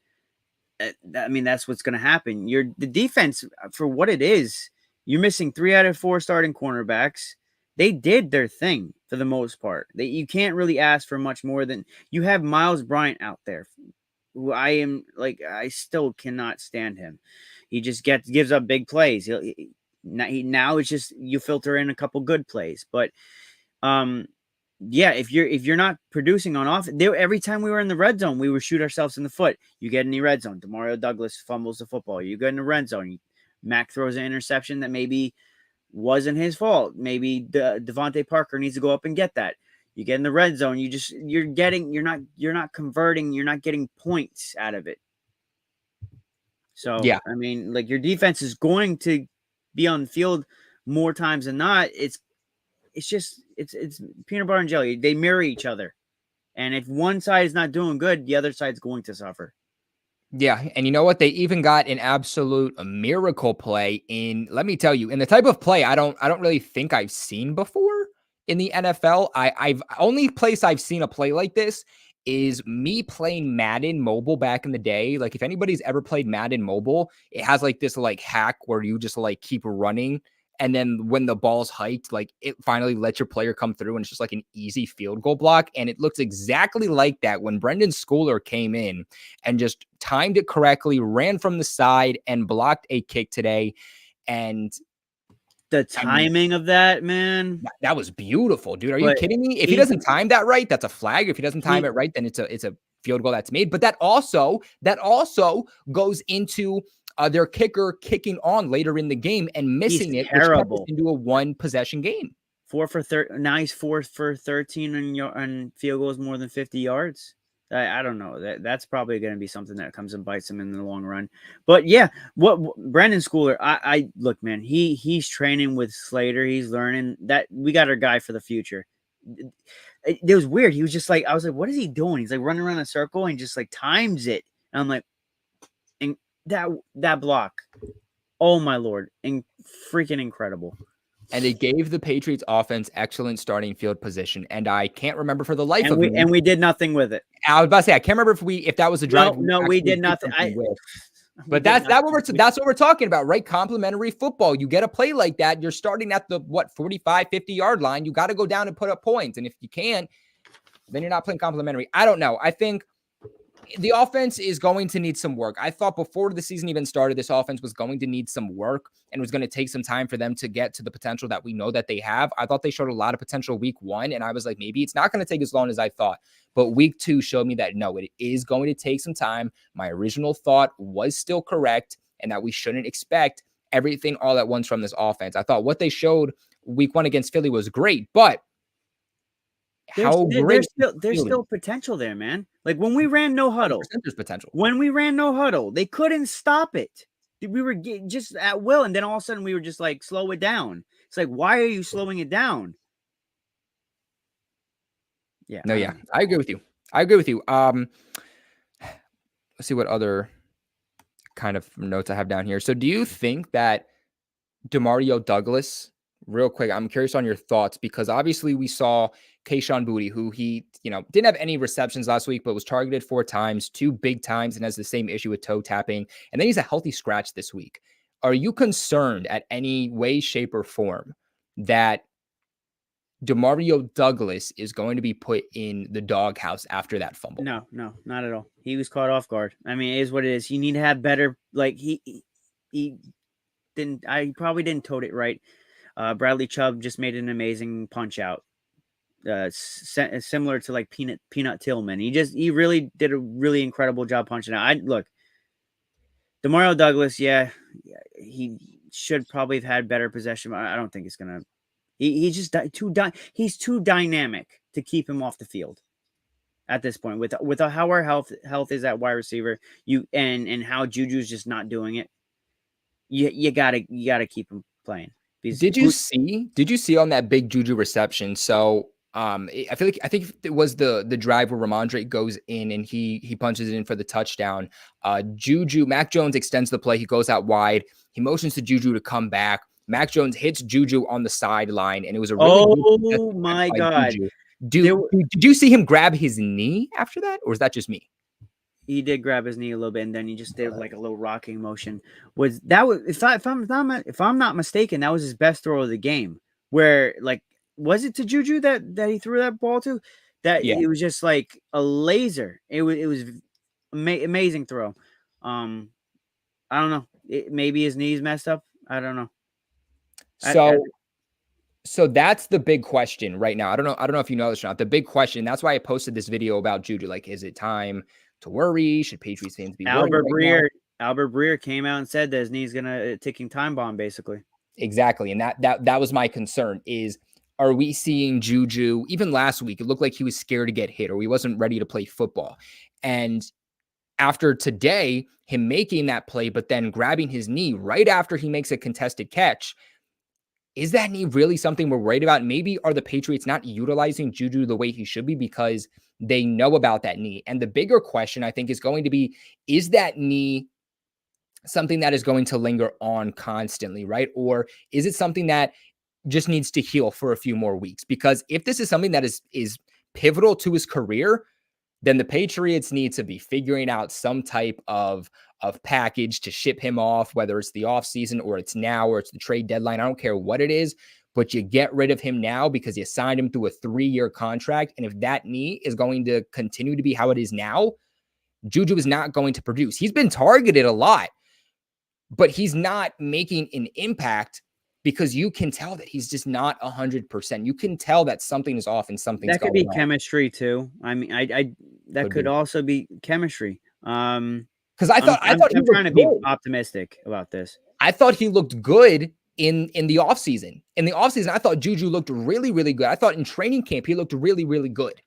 I mean, that's what's going to happen. The defense, for what it is, you're missing 3 out of 4 starting cornerbacks. They did their thing for the most part. You can't really ask for much more than you have Miles Bryant out there, who I still cannot stand him. He just gives up big plays. Now it's just you filter in a couple good plays, but yeah, if you're not producing on offense, every time we were in the red zone, we would shoot ourselves in the foot. You get in the red zone, Demario Douglas fumbles the football. You get in the red zone, Mac throws an interception that maybe wasn't his fault. Maybe Devante Parker needs to go up and get that. You get in the red zone, you're not converting, you're not getting points out of it. So yeah, I mean, like your defense is going to be on the field more times than not. It's peanut butter and jelly. They mirror each other. And if one side is not doing good, the other side's going to suffer. Yeah. And you know what? They even got an absolute miracle play let me tell you, in the type of play I don't really think I've seen before in the NFL. I've only place I've seen a play like this is me playing Madden Mobile back in the day. Like if anybody's ever played Madden Mobile, it has like this like hack where you just like keep running. And then when the ball's hiked, like it finally lets your player come through and it's just like an easy field goal block. And it looks exactly like that when Brendan Schooler came in and just timed it correctly, ran from the side and blocked a kick today. And the timing of that, man. That was beautiful, dude. Are you But kidding me? If he doesn't time that right, that's a flag. If he doesn't time it right, then it's a field goal that's made. But that also goes into their kicker kicking on later in the game and missing it, which kept us into a 1-possession game. 4 for 13. Now he's 4 for 13 on field goals more than 50 yards. I don't know. That's probably going to be something that comes and bites him in the long run. But yeah, what Brandon Schooler, I look, man, he's training with Slater. He's learning that we got our guy for the future. It was weird. He was just like, I was like, what is he doing? He's like running around a circle and just like times it. And I'm like, and that block, oh my Lord, and freaking incredible. And it gave the Patriots offense excellent starting field position. And I can't remember for the life of me. And we did nothing with it. I was about to say, I can't remember if that was a drive. No, we did nothing. But that's what we're talking about, right? Complementary football. You get a play like that, you're starting at the 45, 50-yard line. You got to go down and put up points. And if you can't, then you're not playing complementary. I don't know. I think the offense is going to need some work. I thought before the season even started, this offense was going to need some work and was going to take some time for them to get to the potential that we know that they have. I thought they showed a lot of potential week 1, and I was like, maybe it's not going to take as long as I thought. But week 2 showed me that, no, it is going to take some time. My original thought was still correct, and that we shouldn't expect everything all at once from this offense. I thought what they showed week 1 against Philly was great, but there's still potential there, man. Like when we ran no huddle, there's potential. When we ran no huddle, they couldn't stop it. We were just at will, and then all of a sudden we were just like, slow it down. It's like, why are you slowing it down? Yeah. No, yeah, I agree with you. Let's see what other kind of notes I have down here. So do you think that Demario Douglas, real quick, I'm curious on your thoughts, because obviously we saw Kayshon Boutte, who he, didn't have any receptions last week, but was targeted 4 times, 2 big times, and has the same issue with toe tapping. And then he's a healthy scratch this week. Are you concerned at any way, shape, or form that Demario Douglas is going to be put in the doghouse after that fumble? No, not at all. He was caught off guard. I mean, it is what it is. You need to have better, like he didn't, I probably didn't tote it right. Bradley Chubb just made an amazing punch out. Similar to like Peanut Tillman. He really did a really incredible job punching out. Look, Demario Douglas, yeah, he should probably have had better possession, but I don't think it's gonna. He's just he's too dynamic to keep him off the field at this point. With how our health is at wide receiver, and how Juju's just not doing it. You gotta keep him playing. Did you see on that big Juju reception? So I think it was the drive where Ramondre goes in and he punches it in for the touchdown. Mac Jones extends the play. He goes out wide. He motions to Juju to come back. Mac Jones hits Juju on the sideline, and it was a really my God. Did you see him grab his knee after that, or is that just me? He did grab his knee a little bit, and then he just did like a little rocking motion. If I'm not mistaken, that was his best throw of the game. Where like, was it to Juju that he threw that ball to? It was just like a laser. It was amazing throw. I don't know. Maybe his knee's messed up. I don't know. So that's the big question right now. I don't know if you know this or not. The big question. That's why I posted this video about Juju. Like, is it time to worry? Should Patriots fans be worried? Albert Breer came out and said that his knee's gonna ticking time bomb, basically. Exactly, and that was my concern. Is, are we seeing Juju? Even last week, it looked like he was scared to get hit, or he wasn't ready to play football. And after today, him making that play, but then grabbing his knee right after he makes a contested catch. Is that knee really something we're worried about? Maybe are the Patriots not utilizing Juju the way he should be because they know about that knee? And the bigger question, I think, is going to be, is that knee something that is going to linger on constantly, right? Or is it something that just needs to heal for a few more weeks? Because if this is something that is pivotal to his career, then the Patriots need to be figuring out some type of package to ship him off, whether it's the offseason or it's now or it's the trade deadline. I don't care what it is, but you get rid of him now because you signed him to a 3-year contract. And if that knee is going to continue to be how it is now, Juju is not going to produce. He's been targeted a lot, but he's not making an impact because you can tell that he's just not 100%. You can tell that something is off and something's That could going be on. chemistry too. I mean, that could also be chemistry. Because I thought I'm he trying looked to be good. optimistic about this. I thought he looked good in the offseason. In the offseason, I thought Juju looked really, really good. I thought in training camp, he looked really, really good.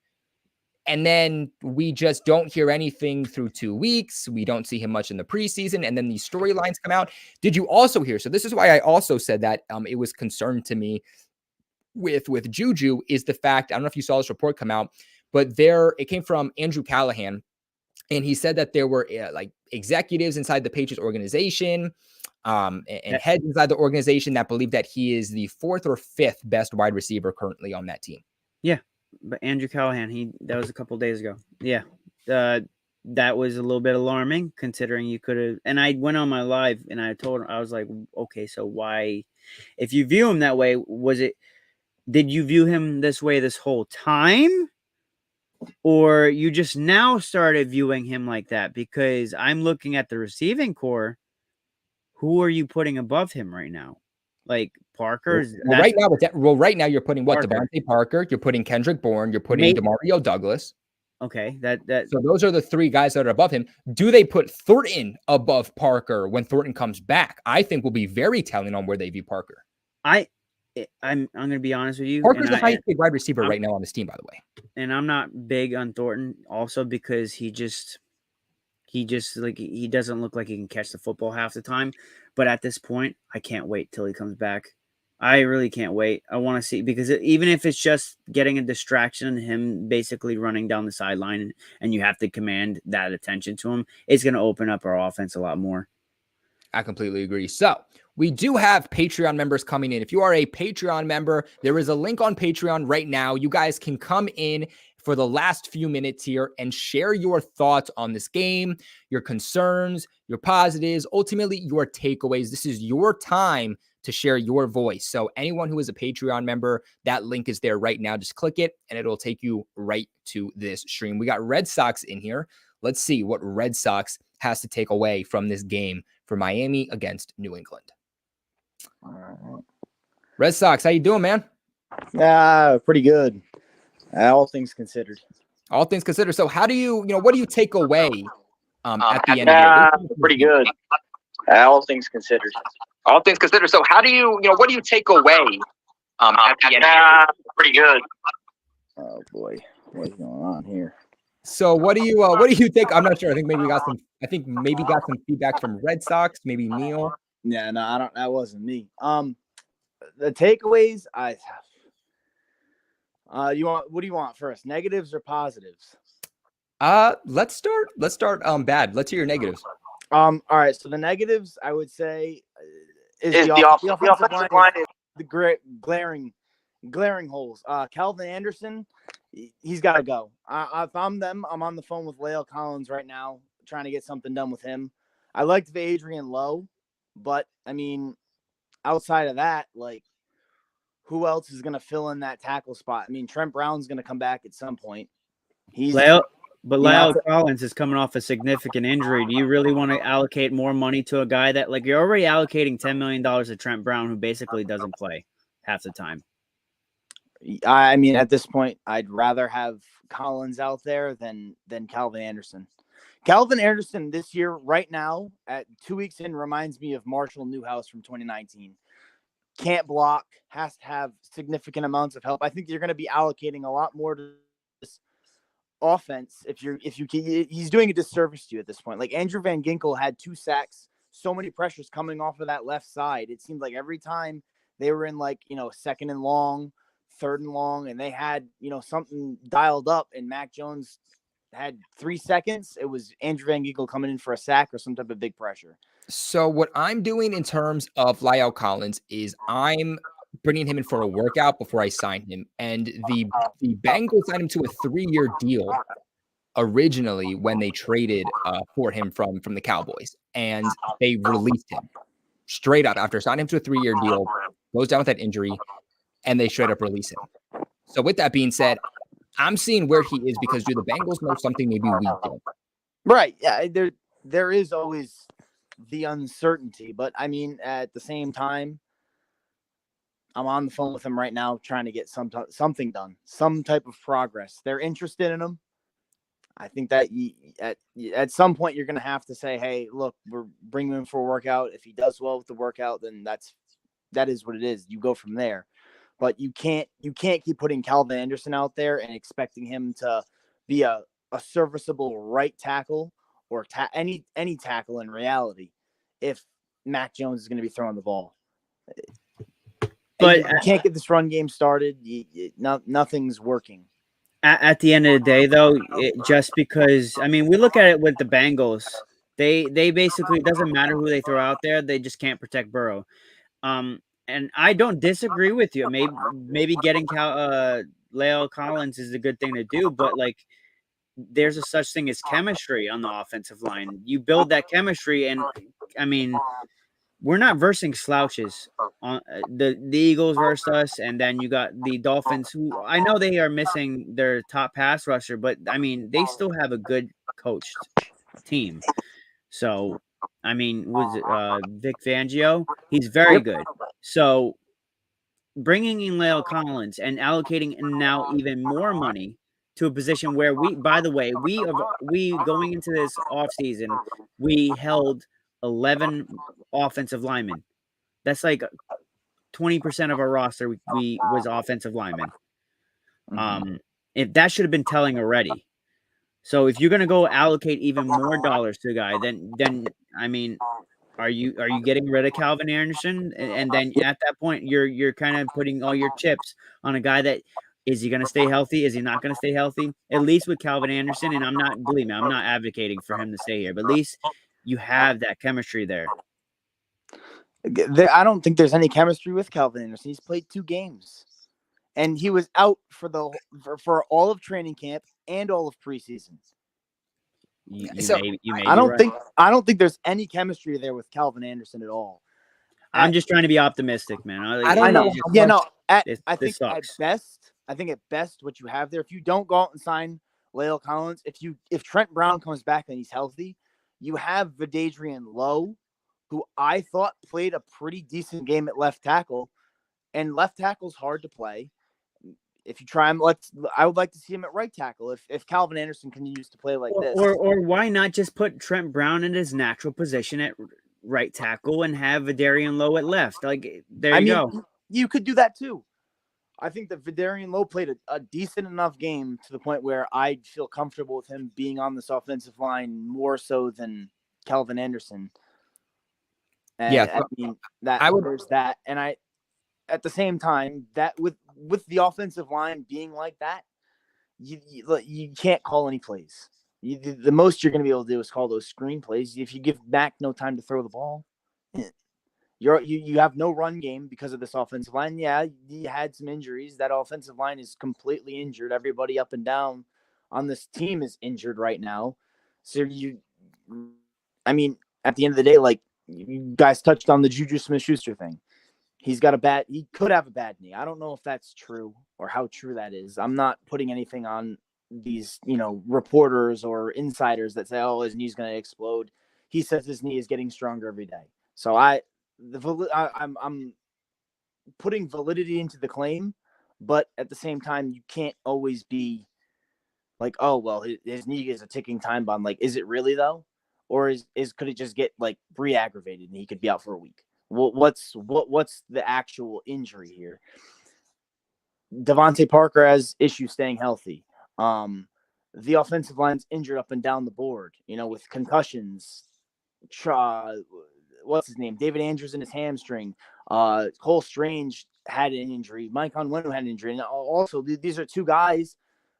And then we just don't hear anything through 2 weeks. We don't see him much in the preseason. And then these storylines come out. Did you also hear? So this is why I also said that it was concerned to me with Juju is the fact, I don't know if you saw this report come out, but it came from Andrew Callahan. And he said that there were like executives inside the Patriots organization and heads inside the organization that believe that he is the 4th or 5th best wide receiver currently on that team. Yeah, but Andrew Callahan, that was a couple days ago. Yeah, that was a little bit alarming considering you could have. And I went on my live and I told him, I was like, okay, so why, if you view him that way, did you view him this way this whole time? Or you just now started viewing him like that? Because I'm looking at the receiving core. Who are you putting above him right now? Like Parker? Right now you're putting what? Devante Parker. You're putting Kendrick Bourne. You're putting DeMario Douglas. Okay, so those are the 3 guys that are above him. Do they put Thornton above Parker when Thornton comes back? I think will be very telling on where they view Parker. I'm going to be honest with you. Parker's the highest paid wide receiver right now on this team, by the way. And I'm not big on Thornton also because he doesn't look like he can catch the football half the time. But at this point, I can't wait till he comes back. I really can't wait. I want to see, because even if it's just getting a distraction and him basically running down the sideline and you have to command that attention to him, it's going to open up our offense a lot more. I completely agree. So we do have Patreon members coming in. If you are a Patreon member, there is a link on Patreon right now. You guys can come in for the last few minutes here and share your thoughts on this game, your concerns, your positives, ultimately your takeaways. This is your time to share your voice. So anyone who is a Patreon member, that link is there right now. Just click it and it'll take you right to this stream. We got Red Sox in here. Let's see what Red Sox has to take away from this game for Miami against New England. All right. Red Sox, how you doing, man? Pretty good. All things considered. All things considered. So how do you what do you take away at the end of the year? Pretty good. All things considered. All things considered. So how do you what do you take away at the end of the year? Pretty good. Oh boy, what's going on here? So what do you think? I'm not sure. I think maybe got some feedback from Red Sox, maybe Neil. Yeah, no, that wasn't me. The takeaways, what do you want first? Negatives or positives? Let's start bad. Let's hear your negatives. All right, so the negatives I would say is the offensive line is the glaring holes. Calvin Anderson, he's got to go. If I'm them, I'm on the phone with La'el Collins right now, trying to get something done with him. I liked Adrian Lowe, but I mean, outside of that, like, who else is going to fill in that tackle spot? I mean, Trent Brown's going to come back at some point. La'el Collins is coming off a significant injury. Do you really want to allocate more money to a guy that, like, you're already allocating $10 million to Trent Brown, who basically doesn't play half the time? I mean, at this point, I'd rather have Collins out there than Calvin Anderson. Calvin Anderson this year, right now, at 2 weeks in, reminds me of Marshall Newhouse from 2019. Can't block, has to have significant amounts of help. I think you're going to be allocating a lot more to this offense he's doing a disservice to you at this point. Like, Andrew Van Ginkel had 2 sacks, so many pressures coming off of that left side. It seemed like every time they were in, like, second and long, third and long, and they had, something dialed up, and Mac Jones had 3 seconds, it was Andrew Van Ginkel coming in for a sack or some type of big pressure. So what I'm doing in terms of La'el Collins is I'm bringing him in for a workout before I sign him. And the Bengals signed him to a 3-year deal originally when they traded for him from the Cowboys, and they released him straight up after signing him to a 3-year deal, goes down with that injury, and they straight up release him. So with that being said, I'm seeing where he is because do the Bengals know something maybe we don't? Right. Yeah. There is always the uncertainty, but I mean, at the same time, I'm on the phone with him right now trying to get something done, some type of progress. They're interested in him. I think that at some point you're going to have to say, hey, look, we're bringing him for a workout. If he does well with the workout, then that is what it is. You go from there. But you can't keep putting Calvin Anderson out there and expecting him to be a serviceable right tackle or any tackle in reality if Mac Jones is going to be throwing the ball. But you can't get this run game started. Nothing's working. At the end of the day, though, just because, I mean, we look at it with the Bengals. They basically, it doesn't matter who they throw out there. They just can't protect Burrow. And I don't disagree with you. Maybe getting La'el Collins is a good thing to do, but like, there's a such thing as chemistry on the offensive line. You build that chemistry, and I mean, we're not versing slouches. On the Eagles versus us, and then you got the Dolphins, who I know they are missing their top pass rusher, but I mean, they still have a good coached team. So, I mean, was it Vic Fangio? He's very good. So, bringing in La'el Collins and allocating now even more money to a position where by the way, we going into this offseason, we held 11 offensive linemen. That's like 20% of our roster we was offensive linemen. If that should have been telling already. So if you're gonna go allocate even more dollars to a guy, then I mean, are you getting rid of Calvin Anderson? And then at that point, you're kind of putting all your chips on a guy that is he gonna stay healthy? Is he not gonna stay healthy? At least with Calvin Anderson, and I'm not advocating for him to stay here, but at least you have that chemistry there. I don't think there's any chemistry with Calvin Anderson. He's played 2 games, and he was out for all of training camp and all of preseason. I don't think there's any chemistry there with Calvin Anderson at all. I'm just trying to be optimistic, man. I don't know. I think at best, what you have there, if you don't go out and sign La'el Collins, if Trent Brown comes back and he's healthy, you have Vidadrian Lowe, who I thought played a pretty decent game at left tackle, and left tackle's hard to play. If you try him, I would like to see him at right tackle if Calvin Anderson continues to play like this. Or why not just put Trent Brown in his natural position at right tackle and have Vidarian Lowe at left? Like, there you go. You could do that too. I think that Vidarian Lowe played a decent enough game to the point where I'd feel comfortable with him being on this offensive line more so than Calvin Anderson. And I mean, there's that. And at the same time, that with the offensive line being like that, you can't call any plays. The most you're going to be able to do is call those screen plays. If you give Mac no time to throw the ball, you have no run game because of this offensive line. Yeah, you had some injuries. That offensive line is completely injured. Everybody up and down on this team is injured right now. So I mean, at the end of the day, like you guys touched on the Juju Smith-Schuster thing. He could have a bad knee. I don't know if that's true or how true that is. I'm not putting anything on these, reporters or insiders that say, oh, his knee's going to explode. He says his knee is getting stronger every day. So I'm putting validity into the claim, but at the same time, you can't always be like, oh, well, his knee is a ticking time bomb. Like, is it really though? Or could it just get like re-aggravated and he could be out for a week? What's the actual injury here? Devante Parker has issues staying healthy. The offensive line's injured up and down the board, with concussions. What's his name? David Andrews in his hamstring. Cole Strange had an injury. Mike Onwenu had an injury. And also, these are 2 guys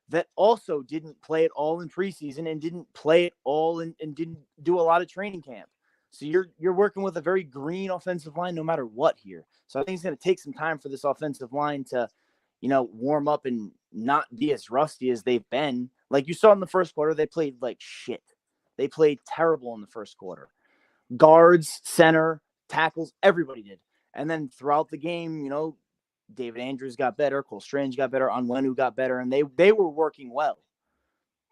that also didn't play it all in preseason and didn't play it all and didn't do a lot of training camp. So you're working with a very green offensive line no matter what here. So I think it's going to take some time for this offensive line to, warm up and not be as rusty as they've been. Like you saw in the first quarter, they played like shit. They played terrible in the first quarter. Guards, center, tackles, everybody did. And then throughout the game, David Andrews got better, Cole Strange got better, Onwenu got better, and they were working well.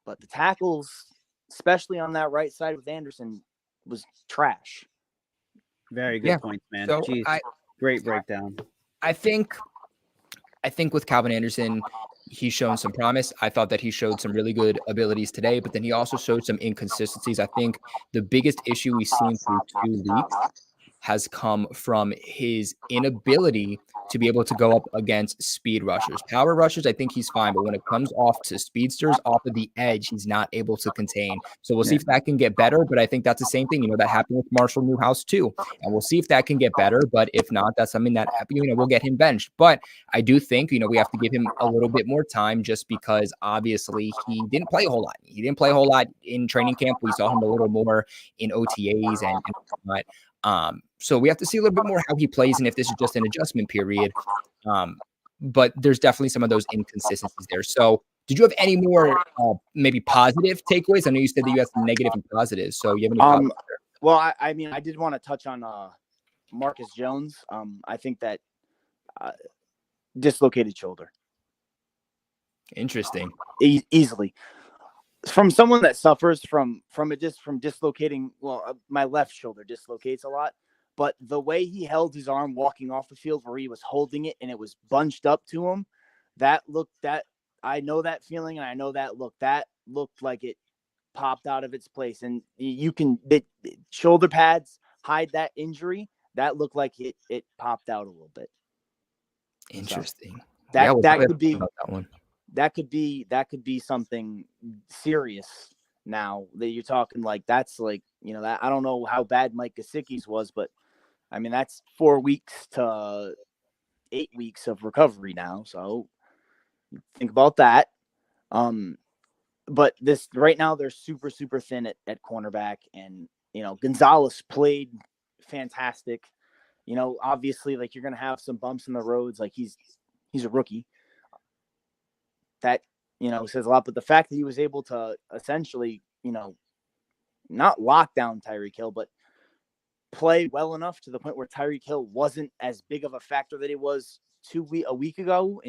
But the tackles, especially on that right side with Anderson, was trash. Very good points, man. So Jeez, great breakdown. I think with Calvin Anderson, he's shown some promise. I thought that he showed some really good abilities today, but then he also showed some inconsistencies. I think the biggest issue we've seen through 2 weeks has come from his inability to be able to go up against speed rushers. Power rushers, I think he's fine, but when it comes off to speedsters off of the edge, he's not able to contain. So we'll see if that can get better, but I think that's the same thing, that happened with Marshall Newhouse too. And we'll see if that can get better, but if not, that's something that, we'll get him benched. But I do think, we have to give him a little bit more time just because obviously he didn't play a whole lot. He didn't play a whole lot in training camp. We saw him a little more in OTAs and whatnot. So we have to see a little bit more how he plays and if this is just an adjustment period. But there's definitely some of those inconsistencies there. So did you have any more maybe positive takeaways? I know you said that you had some negative and positives. So you have any positives there? Well, I mean, I did want to touch on Marcus Jones. I think that dislocated shoulder. Interesting. Easily. From someone that suffers from dislocating, my left shoulder dislocates a lot, but the way he held his arm walking off the field where he was holding it and it was bunched up to him, I know that feeling and I know that looked like it popped out of its place. And shoulder pads hide that injury. That looked like it popped out a little bit. Interesting. So that could be that one. That could be something serious now that you're talking like that's like, that I don't know how bad Mike Gesicki's was, but I mean, that's 4 weeks to 8 weeks of recovery now. So think about that. But this right now they're super, super thin at cornerback and, Gonzalez played fantastic. Obviously like you're going to have some bumps in the roads. Like he's a rookie. That, says a lot, but the fact that he was able to essentially, not lock down Tyreek Hill, but play well enough to the point where Tyreek Hill wasn't as big of a factor that he was a week ago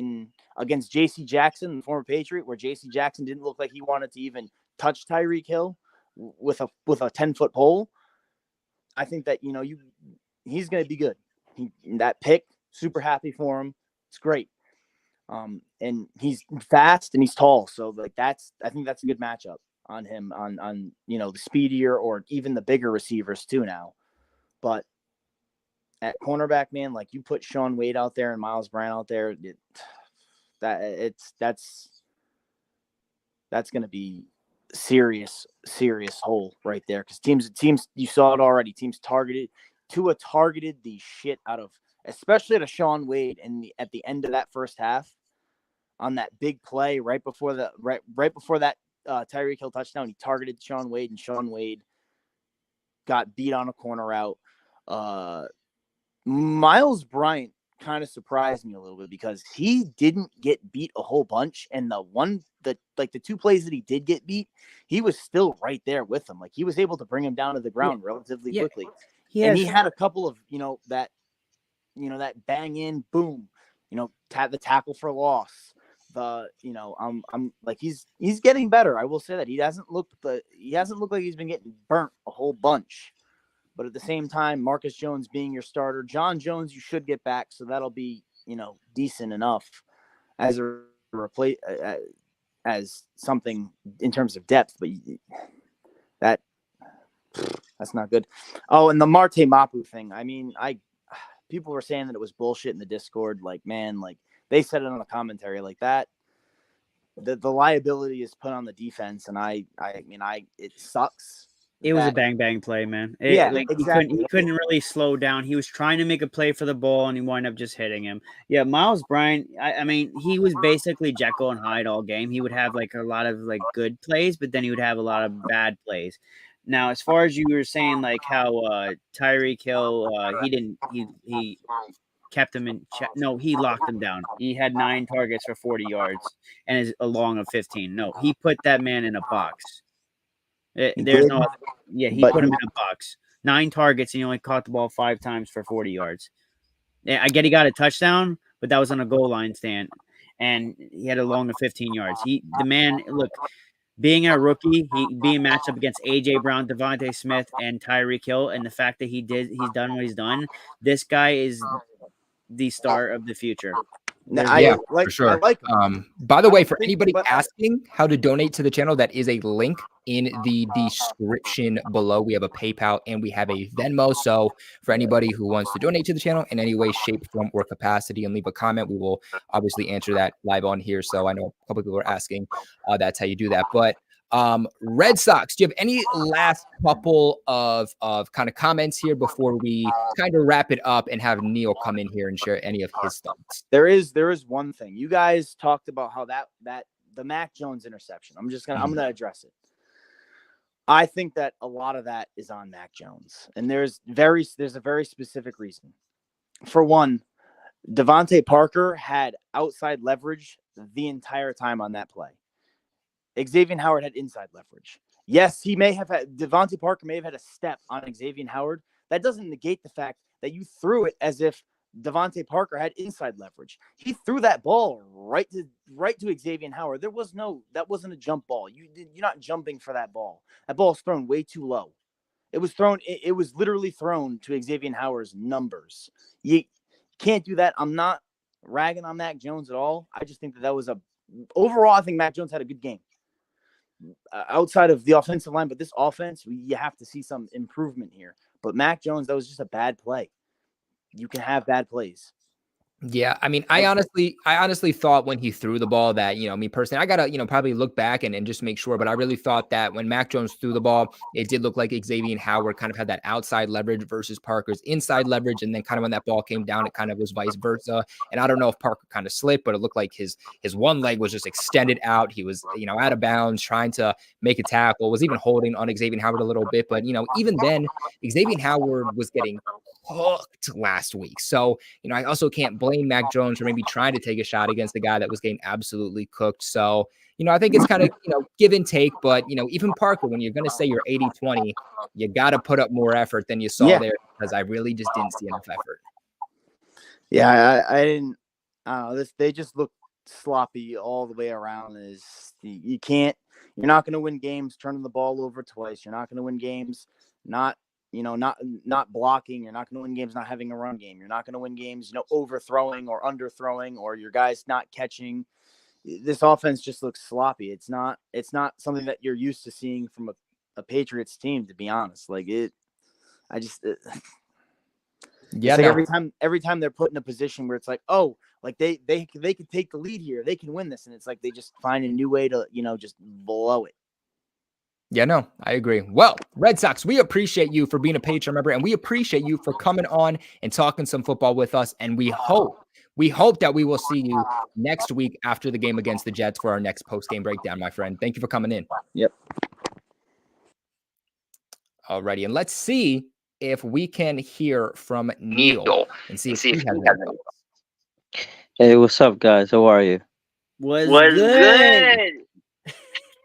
against J.C. Jackson, the former Patriot, where J.C. Jackson didn't look like he wanted to even touch Tyreek Hill with a 10-foot pole. I think that, he's going to be good. That pick, super happy for him. It's great. And he's fast and he's tall. So like I think that's a good matchup on him on the speedier or even the bigger receivers too now. But at cornerback, man, like you put Sean Wade out there and Miles Bryant out there, that's going to be serious hole right there. Cause teams, you saw it already. Teams targeted the shit out of, especially to Sean Wade at the end of that first half. On that big play right before that Tyreek Hill touchdown, he targeted Sean Wade, and Sean Wade got beat on a corner route. Miles Bryant kind of surprised me a little bit because he didn't get beat a whole bunch, and the 2 plays that he did get beat, he was still right there with him. Like he was able to bring him down to the ground relatively quickly. And he had a couple of that bang in boom, the tackle for loss. I'm like he's getting better. I will say that he hasn't looked like he's been getting burnt a whole bunch. But at the same time, Marcus Jones being your starter, John Jones you should get back, so that'll be decent enough as a replace as something in terms of depth. But that's not good. Oh, and the Marte Mapu thing. I mean, people were saying that it was bullshit in the Discord. Like, man, like. They said it on the commentary like that. The liability is put on the defense, and it sucks. It was a bang play, man. Exactly. He couldn't really slow down. He was trying to make a play for the ball, and he wound up just hitting him. Yeah, Miles Bryant. I mean, he was basically Jekyll and Hyde all game. He would have like a lot of like good plays, but then he would have a lot of bad plays. Now, as far as you were saying, like how Tyreek Hill, he kept him in check. No, he locked him down. He had 9 targets for 40 yards and is a long of 15. No, he put that man in a box. He put him in a box. 9 targets and he only caught the ball 5 times for 40 yards. Yeah, I get he got a touchdown, but that was on a goal line stand, and he had a long of 15 yards. Being a rookie, being matched up against AJ Brown, Devante Smith, and Tyreek Hill, and the fact that he's done what he's done. This guy is the star of the future. Yeah, for sure. I like him. By the way, for think- anybody but- asking how to donate to the channel, that is a link in the description below. We have a PayPal and we have a Venmo. So for anybody who wants to donate to the channel in any way, shape, form, or capacity and leave a comment, we will obviously answer that live on here. So I know a couple people are asking. That's how you do that. But Red Sox, do you have any last couple of kind of comments here before we kind of wrap it up and have Neil come in here and share any of his thoughts? There is one thing. You guys talked about how that the Mac Jones interception. I'm gonna address it. I think that a lot of that is on Mac Jones, and there's a very specific reason. For one, Devante Parker had outside leverage the entire time on that play. Xavier Howard had inside leverage. Yes, Devante Parker may have had a step on Xavier Howard. That doesn't negate the fact that you threw it as if Devante Parker had inside leverage. He threw that ball right to Xavier Howard. That wasn't a jump ball. You're not jumping for that ball. That ball was thrown way too low. It was literally thrown to Xavier Howard's numbers. You can't do that. I'm not ragging on Mac Jones at all. I just think that was overall, I think Mac Jones had a good game. Outside of the offensive line, but this offense, you have to see some improvement here. But Mac Jones, that was just a bad play. You can have bad plays. Yeah, I mean, I honestly thought when he threw the ball that, me personally, I gotta, probably look back and just make sure. But I really thought that when Mac Jones threw the ball, it did look like Xavier Howard kind of had that outside leverage versus Parker's inside leverage. And then kind of when that ball came down, it kind of was vice versa. And I don't know if Parker kind of slipped, but it looked like his one leg was just extended out. He was, out of bounds, trying to make a tackle, was even holding on Xavier Howard a little bit. But, even then, Xavier Howard was getting hooked last week. So, I also can't blame Mac Jones for maybe trying to take a shot against the guy that was getting absolutely cooked. So, I think it's kind of, give and take. But, even Parker, when you're going to say you're 80-20, you got to put up more effort than you saw there, because I really just didn't see enough effort. Yeah, I didn't. They just look sloppy all the way around. You're not going to win games turning the ball over twice. You're not going to win games not blocking. You're not going to win games not having a run game. You're not going to win games, overthrowing or underthrowing, or your guys not catching. This offense just looks sloppy. It's not something that you're used to seeing from a Patriots team, to be honest. Every time they're put in a position where it's like, oh, like they could take the lead here, they can win this, and it's like they just find a new way to just blow it. Yeah, no, I agree. Well, Red Sox, we appreciate you for being a Patreon member, and we appreciate you for coming on and talking some football with us. And we hope that we will see you next week after the game against the Jets for our next post-game breakdown, my friend. Thank you for coming in. Yep. Alrighty, and let's see if we can hear from Neil and see if he has any thoughts. Hey, what's up, guys? How are you? Was good.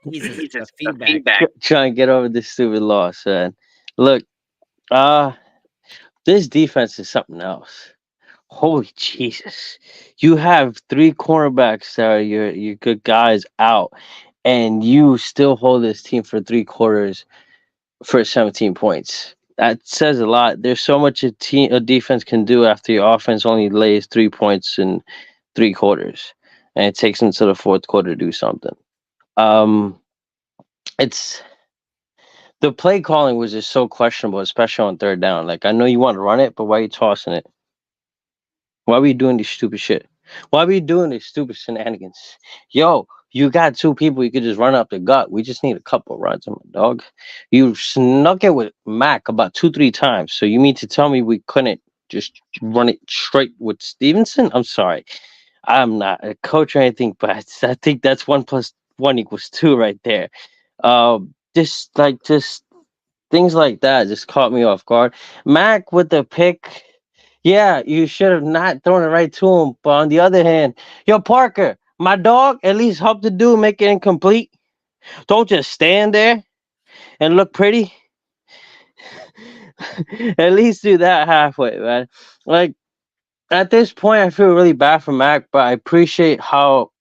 Jesus, feedback. Trying to get over this stupid loss, man. Look, this defense is something else. Holy Jesus. You have 3 cornerbacks that are your good guys out, and you still hold this team for 3 quarters for 17 points. That says a lot. There's so much a defense can do after your offense only lays 3 points in 3 quarters, and it takes them to the 4th quarter to do something. It's the play calling was just so questionable, especially on 3rd down. Like, I know you want to run it, but why are you tossing it? Why are you doing this stupid shit? Why are you doing these stupid shenanigans? Yo, you got 2 people you could just run up the gut. We just need a couple runs, my dog. You snuck it with Mac about 2-3 times. So you mean to tell me we couldn't just run it straight with Stevenson? I'm sorry. I'm not a coach or anything, but I think that's 1 + 1 = 2 right there. Just things like that just caught me off guard. Mac with the pick, yeah, you should have not thrown it right to him. But on the other hand, yo, Parker, my dog, at least help the dude make it incomplete. Don't just stand there and look pretty. At least do that halfway, man. Like, at this point, I feel really bad for Mac, but I appreciate how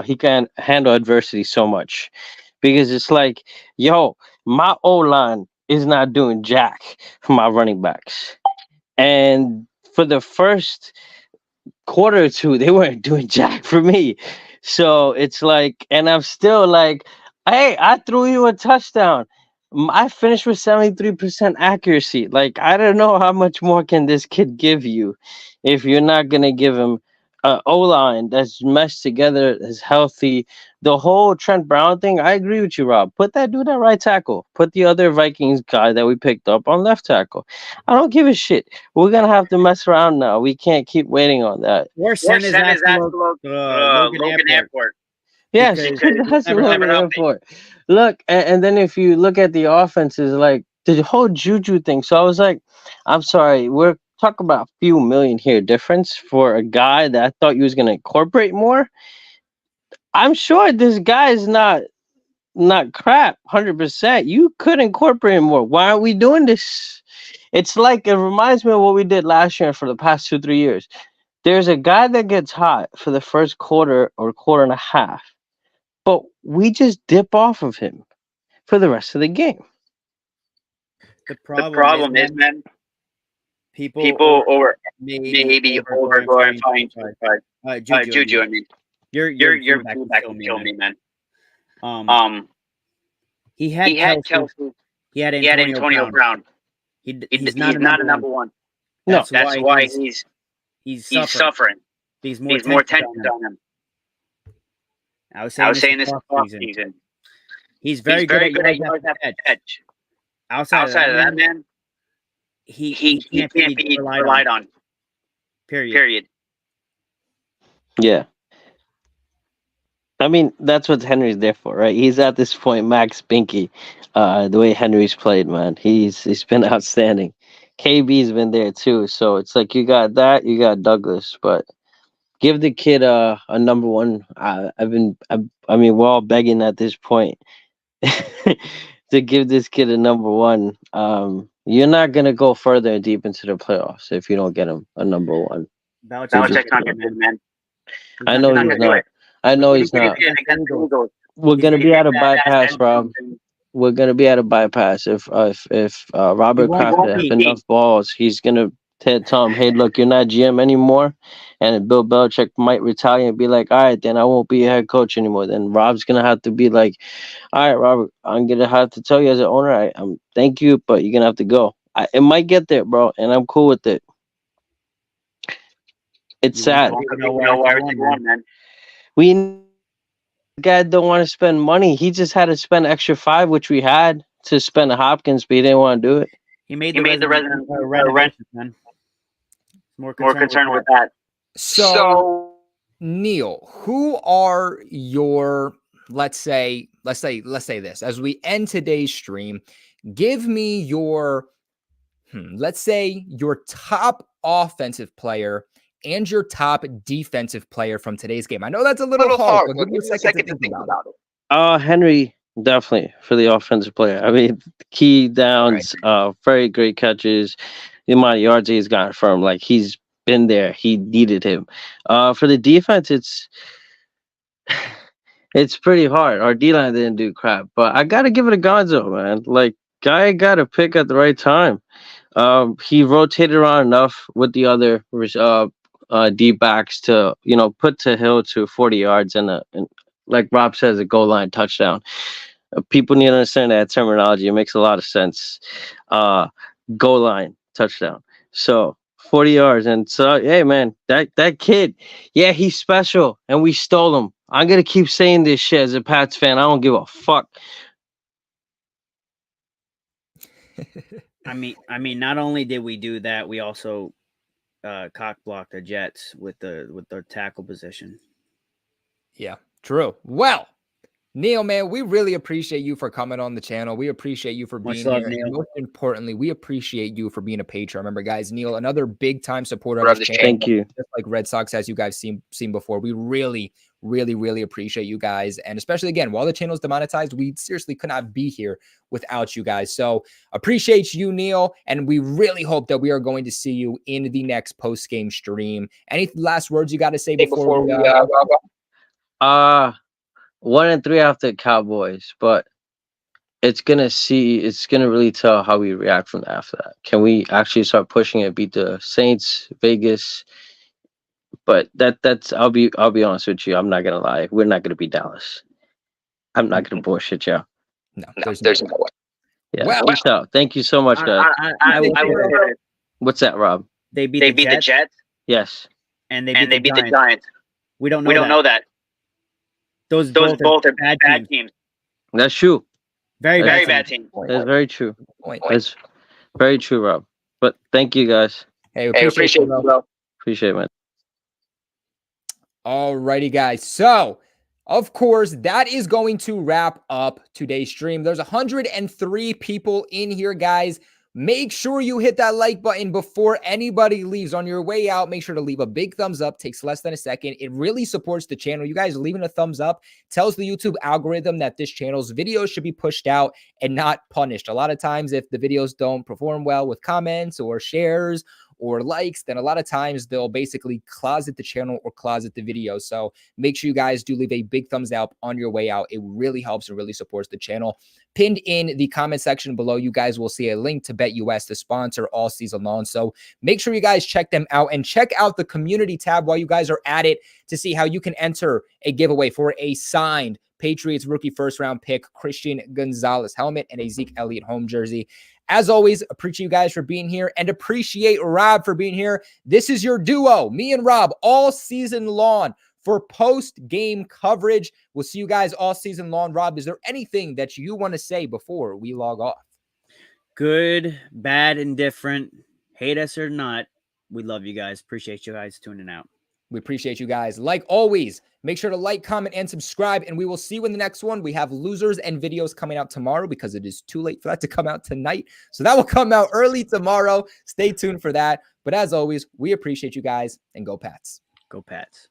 he can handle adversity so much, because it's like, yo, my O-line is not doing jack for my running backs, and for the first quarter or two, they weren't doing jack for me. So it's like, and I'm still like, hey, I threw you a touchdown. I finished with 73% accuracy. Like, I don't know how much more can this kid give you if you're not going to give him a O-line that's meshed together, is healthy. The whole Trent Brown thing, I agree with you, Rob. Put that dude at right tackle. Put the other Vikings guy that we picked up on left tackle. I don't give a shit. We're going to have to mess around now. We can't keep waiting on that. Or send his ass to Logan Airport. Yes, Because that's never what we're in for. Look, and then if you look at the offenses, like the whole Juju thing. So I was like, I'm sorry, we're talking about a few million here difference for a guy that I thought you was gonna incorporate more. I'm sure this guy is not crap, 100%. You could incorporate more. Why aren't we doing this? It's like it reminds me of what we did last year for the past 2-3 years. There's a guy that gets hot for the first quarter or quarter and a half, but we just dip off of him for the rest of the game. The problem is, man, people over maybe overglorifying Juju. I mean, your feedback can kill me, man. He had Kelsey. He had Antonio Brown. He's not a number one. No, That's why he's suffering. He's more tension on him. I was saying this season. He's very good at yards after catch. Outside of that, man, he can't be relied on. Period. Yeah. I mean, that's what Henry's there for, right? He's at this point Max Binky. The way Henry's played, man, he's been outstanding. KB's been there too, so it's like you got that, you got Douglas, but give the kid a number one. I mean, we're all begging at this point to give this kid a number one. You're not gonna go further deep into the playoffs if you don't get him a number one. Belichick's not gonna do it, man. I know he's not. I know he's not. We're gonna be at a bypass, Rob. We're gonna be at a bypass if Robert Kraft has enough balls. He's gonna tell him, "Hey, look, you're not GM anymore," and Bill Belichick might retaliate and be like, "All right, then I won't be a head coach anymore." Then Rob's gonna have to be like, "All right, Robert, I'm gonna have to tell you as an owner, I'm thank you, but you're gonna have to go." It might get there, bro, and I'm cool with it. It's sad. We guy don't want to spend money. He just had to spend extra $5, which we had to spend a Hopkins, but he didn't want to do it. He made the resident rent, man. More concerned with that. So, Neil, who are your let's say this as we end today's stream? Give me your let's say your top offensive player and your top defensive player from today's game. I know that's a little hard, but give me a second to think about it. Henry, definitely for the offensive player. I mean, key downs, very great catches. The amount of yards he's gotten from, like, he's been there. He needed him. For the defense, it's pretty hard. Our D-line didn't do crap, but I got to give it to Gonzo, man. Like, guy got a pick at the right time. He rotated around enough with the other D-backs to, put to Hill to 40 yards and like Rob says, a goal line touchdown. People need to understand that terminology. It makes a lot of sense. Goal line touchdown. So 40 yards. And so, hey, man, that kid, yeah, he's special, and we stole him. I'm going to keep saying this shit as a Pats fan. I don't give a fuck. I mean, not only did we do that, we also cock blocked the Jets with their tackle position. Yeah, true. Well, Neil, man, we really appreciate you for coming on the channel. We appreciate you for being here. And most importantly, we appreciate you for being a patron. Remember, guys, Neil, another big time supporter of this channel. Thank you. Just like Red Sox, as you guys seen before. We really, really, really appreciate you guys. And especially, again, while the channel is demonetized, we seriously could not be here without you guys. So appreciate you, Neil. And we really hope that we are going to see you in the next post-game stream. Any last words you got to say before we 1-3 after Cowboys, but it's gonna really tell how we react from after that. Can we actually start pushing it, beat the Saints, Vegas? But that's I'll be honest with you. I'm not gonna lie. We're not gonna beat Dallas. I'm not gonna bullshit y'all. No, there's no way. Yeah. Well, Peace out. Thank you so much, guys. I will say that What's that, Rob? they beat the Jets Yes. and they beat the Giants. We don't know that. Those both are bad teams. That's true. Very That's bad teams. That's very true. Point. That's very true, Rob. But thank you guys. Hey, appreciate you, bro. Appreciate it, man. Alrighty, guys. So, of course, that is going to wrap up today's stream. There's 103 people in here, guys. Make sure you hit that like button before anybody leaves. On your way out, make sure to leave a big thumbs up. Takes less than a second. It really supports the channel. You guys leaving a thumbs up tells the YouTube algorithm that this channel's videos should be pushed out and not punished. A lot of times, if the videos don't perform well with comments or shares or likes, then a lot of times they'll basically closet the channel or closet the video. So make sure you guys do leave a big thumbs up on your way out. It really helps and really supports the channel. Pinned in the comment section below, you guys will see a link to BetUS, the sponsor all season long. So make sure you guys check them out and check out the community tab while you guys are at it to see how you can enter a giveaway for a signed Patriots rookie first-round pick, Christian Gonzalez helmet, and a Zeke Elliott home jersey. As always, appreciate you guys for being here and appreciate Rob for being here. This is your duo, me and Rob, all season long for post-game coverage. We'll see you guys all season long. Rob, is there anything that you want to say before we log off? Good, bad, indifferent, hate us or not, we love you guys. Appreciate you guys tuning out. We appreciate you guys. Like always, make sure to like, comment, and subscribe, and we will see you in the next one. We have losers and videos coming out tomorrow because it is too late for that to come out tonight. So that will come out early tomorrow. Stay tuned for that. But as always, we appreciate you guys, and go Pats. Go Pats.